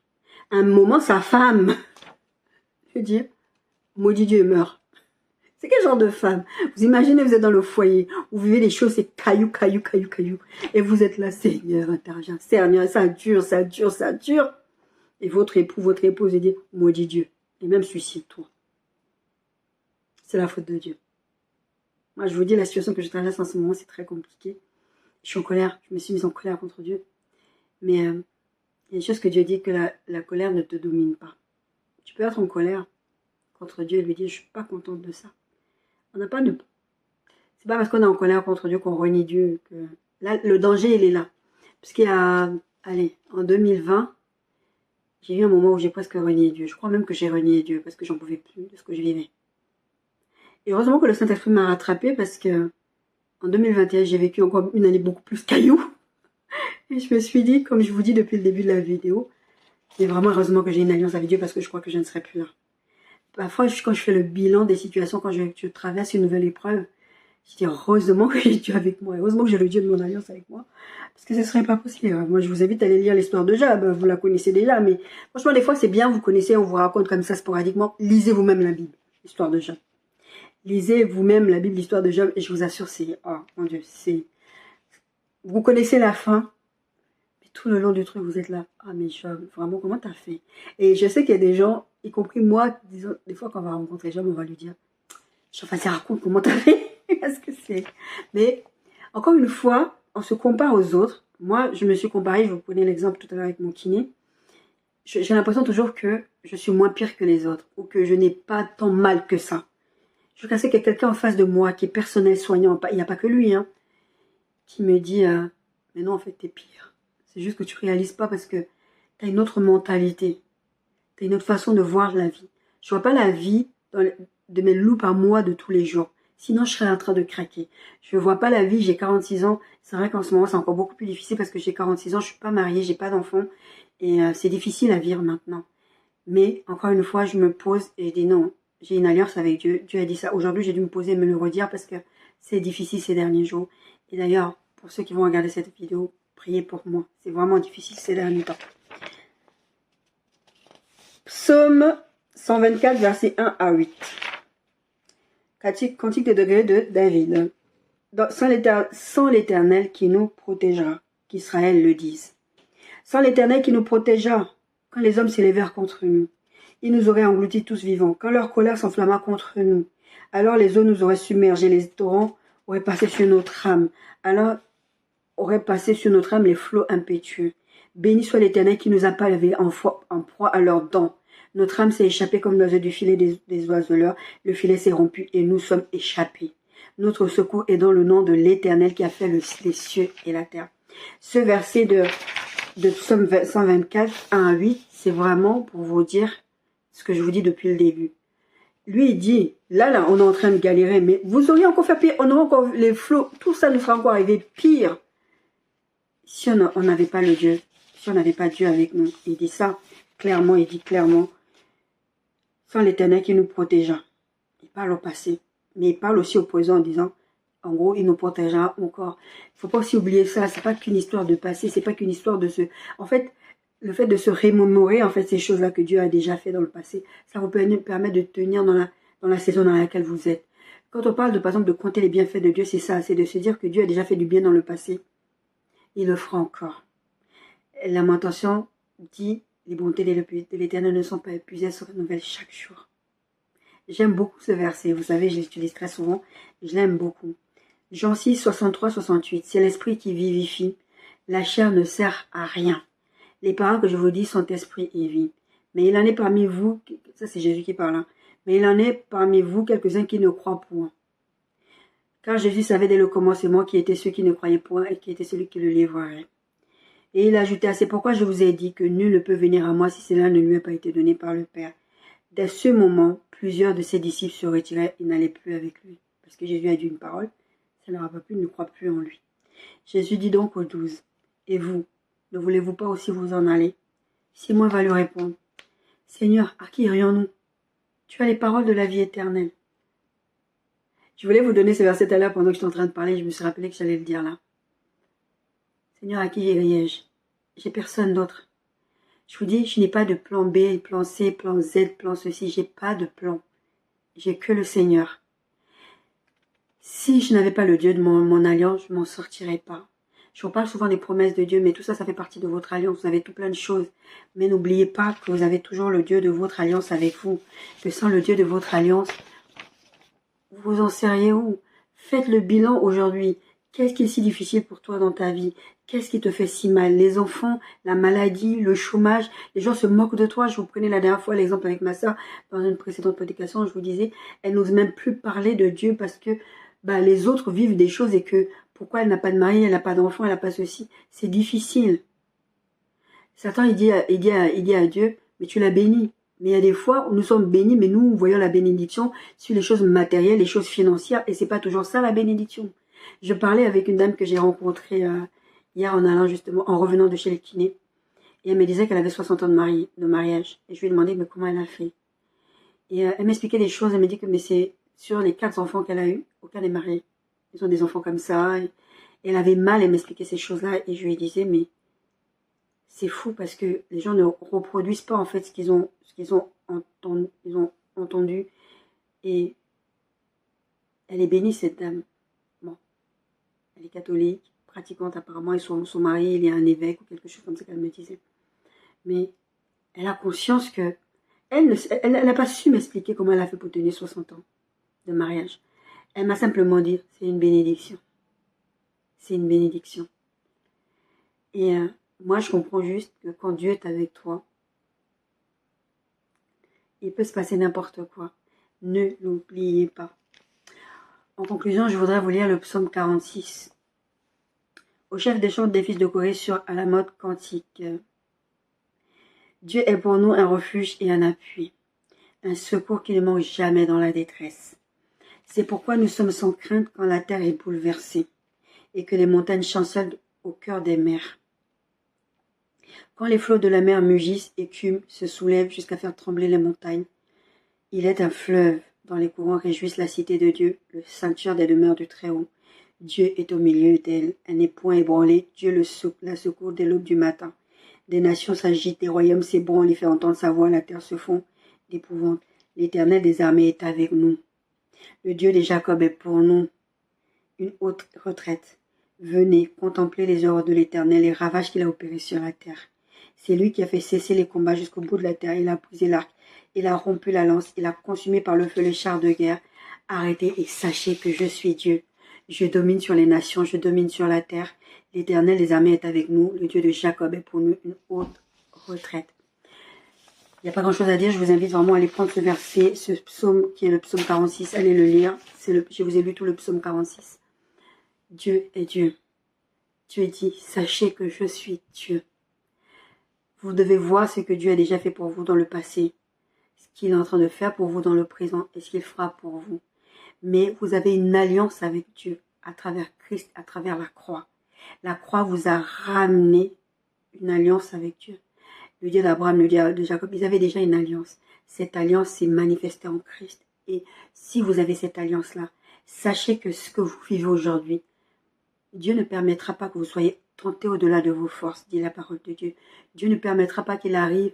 Speaker 1: À un moment, sa femme, je veux dire, maudit Dieu et meurt. C'est quel genre de femme? Vous imaginez, vous êtes dans le foyer, vous vivez des choses, c'est caillou. Et vous êtes là, Seigneur, interviens. Seigneur, ça dure. Et votre époux, votre épouse, dit, maudit Dieu. Et même suicide-toi. C'est la faute de Dieu. Moi, je vous dis, la situation que je traverse en ce moment, c'est très compliqué. Je suis en colère, je me suis mise en colère contre Dieu. Mais il y a une chose que Dieu dit, que la colère ne te domine pas. Tu peux être en colère contre Dieu et lui dire, je ne suis pas contente de ça. On n'a pas de... C'est pas parce qu'on est en colère contre Dieu qu'on renie Dieu. Que... Là, le danger, il est là. Parce qu'il y a... Allez, en 2020, j'ai eu un moment où j'ai presque renié Dieu. Je crois même que j'ai renié Dieu parce que j'en pouvais plus de ce que je vivais. Et heureusement que le Saint-Esprit m'a rattrapé parce que en 2021, j'ai vécu encore une année beaucoup plus caillou. Et je me suis dit, comme je vous dis depuis le début de la vidéo, c'est vraiment heureusement que j'ai une alliance avec Dieu parce que je crois que je ne serai plus là. Parfois, quand je fais le bilan des situations, quand je traverse une nouvelle épreuve, je dis heureusement que j'ai Dieu avec moi, heureusement que j'ai le Dieu de mon alliance avec moi, parce que ce ne serait pas possible. Moi, je vous invite à aller lire l'histoire de Job, vous la connaissez déjà, mais franchement, des fois, c'est bien, vous connaissez, on vous raconte comme ça sporadiquement, lisez vous-même la Bible, l'histoire de Job. Lisez vous-même la Bible, l'histoire de Job, et je vous assure, c'est, oh mon Dieu, c'est, vous connaissez la fin, mais tout le long du truc, vous êtes là, ah mais Job, vraiment, comment t'as fait? Et je sais qu'il y a des gens, y compris moi, disons, des fois quand on va rencontrer Job, on va lui dire, je vais raconte comment t'as fait. Parce que c'est... Mais, encore une fois, on se compare aux autres. Moi, je me suis comparée, je vous prenais l'exemple tout à l'heure avec mon kiné. J'ai l'impression toujours que je suis moins pire que les autres, ou que je n'ai pas tant mal que ça. Je sais qu'il y a quelqu'un en face de moi qui est personnel soignant, il n'y a pas que lui, hein, qui me dit, mais non, en fait, t'es pire. C'est juste que tu réalises pas parce que t'as une autre mentalité. T'as une autre façon de voir la vie. Je vois pas la vie de mes loupes à moi de tous les jours. Sinon, je serais en train de craquer. Je ne vois pas la vie, j'ai 46 ans. C'est vrai qu'en ce moment, c'est encore beaucoup plus difficile parce que j'ai 46 ans, je ne suis pas mariée, j'ai pas d'enfant. Et c'est difficile à vivre maintenant. Mais, encore une fois, je me pose et je dis non, j'ai une alliance avec Dieu. Dieu a dit ça. Aujourd'hui, j'ai dû me poser et me le redire parce que c'est difficile ces derniers jours. Et d'ailleurs, pour ceux qui vont regarder cette vidéo, priez pour moi. C'est vraiment difficile ces derniers temps. Psaume 124, versets 1 à 8. Cantique de degré de David. Sans l'Éternel qui nous protégera, qu'Israël le dise. Sans l'Éternel qui nous protégera, quand les hommes s'élevèrent contre nous, ils nous auraient engloutis tous vivants. Quand leur colère s'enflamma contre nous, alors les eaux nous auraient submergés, les torrents auraient passé sur notre âme. Alors auraient passé sur notre âme les flots impétueux. Béni soit l'Éternel qui nous a pas levés en proie à leurs dents. Notre âme s'est échappée comme l'oiseau du filet des oiseleurs. Le filet s'est rompu et nous sommes échappés. Notre secours est dans le nom de l'Éternel qui a fait les cieux et la terre. Ce verset de Psaume 124, 1 à 8, c'est vraiment pour vous dire ce que je vous dis depuis le début. Lui, il dit, là, on est en train de galérer, mais vous auriez encore fait pire, on aurait encore les flots, tout ça nous sera encore arrivé pire. Si on n'avait pas le Dieu, si on n'avait pas Dieu avec nous, il dit ça clairement, il dit clairement, sans l'Éternel qui nous protégea. Il parle au passé, mais il parle aussi au présent en disant, en gros, il nous protégera encore. Il ne faut pas aussi oublier ça, c'est pas qu'une histoire de passé, c'est pas qu'une histoire de se... En fait, le fait de se remémorer, en fait, ces choses-là que Dieu a déjà fait dans le passé, ça vous permet de tenir dans la saison dans laquelle vous êtes. Quand on parle, par exemple, de compter les bienfaits de Dieu, c'est ça, c'est de se dire que Dieu a déjà fait du bien dans le passé. Il le fera encore. Lamentation dit, les bontés de l'Éternel ne sont pas épuisées, elles se renouvellent chaque jour. J'aime beaucoup ce verset, vous savez, je l'utilise très souvent, je l'aime beaucoup. Jean 6, 63, 68, c'est l'esprit qui vivifie, la chair ne sert à rien. Les paroles que je vous dis sont esprit et vie. Mais il en est parmi vous, ça c'est Jésus qui parle, hein, mais il en est parmi vous quelques-uns qui ne croient point. Car Jésus savait dès le commencement qui étaient ceux qui ne croyaient point et qui était celui qui le livrerait. Et il ajouta, c'est pourquoi je vous ai dit que nul ne peut venir à moi si cela ne lui a pas été donné par le Père. Dès ce moment, plusieurs de ses disciples se retiraient et n'allaient plus avec lui. Parce que Jésus a dit une parole, ça leur a pas plu, ils ne croient plus en lui. Jésus dit donc aux 12, et vous, ne voulez-vous pas aussi vous en aller? Simon va lui répondre, Seigneur, à qui irions-nous? Tu as les paroles de la vie éternelle. Je voulais vous donner ce verset tout à l'heure pendant que j'étais en train de parler, je me suis rappelé que j'allais le dire là. Seigneur, à qui irais-je? J'ai personne d'autre. Je vous dis, je n'ai pas de plan B, plan C, plan Z, plan ceci. J'ai pas de plan. J'ai que le Seigneur. Si je n'avais pas le Dieu de mon alliance, je m'en sortirais pas. Je vous parle souvent des promesses de Dieu, mais tout ça, ça fait partie de votre alliance. Vous avez tout plein de choses. Mais n'oubliez pas que vous avez toujours le Dieu de votre alliance avec vous. Que sans le Dieu de votre alliance, vous en seriez où? Faites le bilan aujourd'hui. Qu'est-ce qui est si difficile pour toi dans ta vie? Qu'est-ce qui te fait si mal? Les enfants, la maladie, le chômage. Les gens se moquent de toi. Je vous prenais la dernière fois l'exemple avec ma soeur dans une précédente prédication. Je vous disais, elle n'ose même plus parler de Dieu parce que les autres vivent des choses et que pourquoi elle n'a pas de mari, elle n'a pas d'enfant, elle n'a pas ceci. C'est difficile. Satan, il dit à Dieu, mais tu l'as béni. Mais il y a des fois où nous sommes bénis, mais nous voyons la bénédiction sur les choses matérielles, les choses financières, et c'est pas toujours ça la bénédiction. Je parlais avec une dame que j'ai rencontrée hier en allant justement, en revenant de chez le kiné, et elle me disait qu'elle avait 60 ans de mariage. Et je lui ai demandé mais comment elle a fait. Et elle m'expliquait des choses, elle me dit que mais c'est sur les 4 enfants qu'elle a eus, aucun n'est marié. Ils ont des enfants comme ça. Et elle avait mal, elle m'expliquait ces choses-là, et je lui disais mais c'est fou parce que les gens ne reproduisent pas en fait ce qu'ils ont entendu. Et elle est bénie cette dame. Bon, elle est catholique, pratiquante apparemment, et son mari il est un évêque ou quelque chose comme ça qu'elle me disait. Mais elle a conscience que elle n'a pas su m'expliquer comment elle a fait pour tenir 60 ans de mariage. Elle m'a simplement dit c'est une bénédiction. C'est une bénédiction. Et moi, je comprends juste que quand Dieu est avec toi, il peut se passer n'importe quoi. Ne l'oubliez pas. En conclusion, je voudrais vous lire le psaume 46. Au chef des chants des fils de Corée sur à la mode cantique. Dieu est pour nous un refuge et un appui, un secours qui ne manque jamais dans la détresse. C'est pourquoi nous sommes sans crainte quand la terre est bouleversée et que les montagnes chancellent au cœur des mers. Quand les flots de la mer mugissent, écument, se soulèvent jusqu'à faire trembler les montagnes, il est un fleuve dont les courants réjouissent la cité de Dieu, le sanctuaire des demeures du Très-Haut. Dieu est au milieu d'elle, elle n'est point ébranlée, Dieu la secourt dès l'aube du matin. Des nations s'agitent, des royaumes s'ébranlent, il fait entendre sa voix, la terre se fond d'épouvante. L'Éternel des armées est avec nous. Le Dieu de Jacob est pour nous une haute retraite. Venez contempler les œuvres de l'Éternel, les ravages qu'il a opérés sur la terre. C'est lui qui a fait cesser les combats jusqu'au bout de la terre. Il a brisé l'arc, il a rompu la lance, il a consumé par le feu les chars de guerre. Arrêtez et sachez que je suis Dieu. Je domine sur les nations, je domine sur la terre. L'Éternel des armées est avec nous. Le Dieu de Jacob est pour nous une haute retraite. Il n'y a pas grand chose à dire. Je vous invite vraiment à aller prendre ce verset, ce psaume qui est le psaume 46. Allez le lire. Je vous ai lu tout le psaume 46. Dieu est Dieu. Dieu dit, sachez que je suis Dieu. Vous devez voir ce que Dieu a déjà fait pour vous dans le passé, ce qu'il est en train de faire pour vous dans le présent et ce qu'il fera pour vous. Mais vous avez une alliance avec Dieu à travers Christ, à travers la croix. La croix vous a ramené une alliance avec Dieu. Le Dieu d'Abraham, le Dieu de Jacob, ils avaient déjà une alliance. Cette alliance s'est manifestée en Christ. Et si vous avez cette alliance-là, sachez que ce que vous vivez aujourd'hui, Dieu ne permettra pas que vous soyez tentés au-delà de vos forces, dit la parole de Dieu. Dieu ne permettra pas qu'il arrive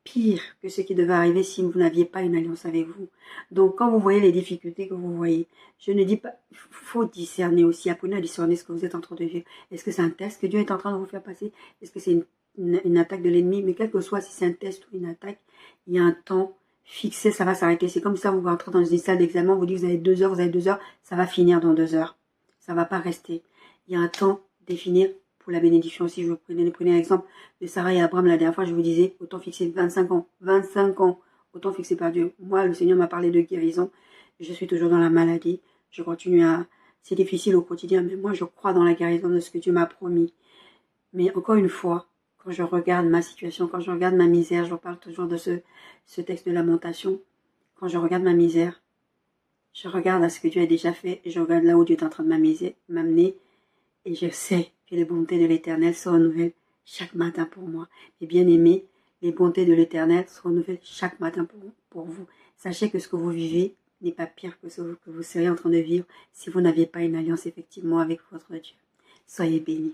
Speaker 1: pire que ce qui devait arriver si vous n'aviez pas une alliance avec vous. Donc, quand vous voyez les difficultés que vous voyez, je ne dis pas, il faut discerner aussi, apprenez à discerner ce que vous êtes en train de vivre. Est-ce que c'est un test que Dieu est en train de vous faire passer? Est-ce que c'est une attaque de l'ennemi? Mais quel que soit, si c'est un test ou une attaque, il y a un temps fixé, ça va s'arrêter. C'est comme ça, vous rentrez dans une salle d'examen, vous dites, vous avez 2 heures, vous avez 2 heures, ça va finir dans 2 heures. Ça va pas rester. Il y a un temps défini pour la bénédiction aussi. Je vous prenez l'exemple de Sarah et Abraham la dernière fois, je vous disais, autant fixé 25 ans. 25 ans, autant fixé par Dieu. Moi, le Seigneur m'a parlé de guérison. Je suis toujours dans la maladie. Je continue à... C'est difficile au quotidien, mais moi, je crois dans la guérison de ce que Dieu m'a promis. Mais encore une fois, quand je regarde ma situation, quand je regarde ma misère, je parle toujours de ce texte de lamentation. Quand je regarde ma misère, je regarde à ce que Dieu a déjà fait et je regarde là où Dieu est en train de m'amener. Et je sais que les bontés de l'Éternel se renouvellent chaque matin pour moi. Et bien aimés, les bontés de l'Éternel se renouvellent chaque matin pour vous. Sachez que ce que vous vivez n'est pas pire que ce que vous seriez en train de vivre si vous n'aviez pas une alliance effectivement avec votre Dieu. Soyez bénis.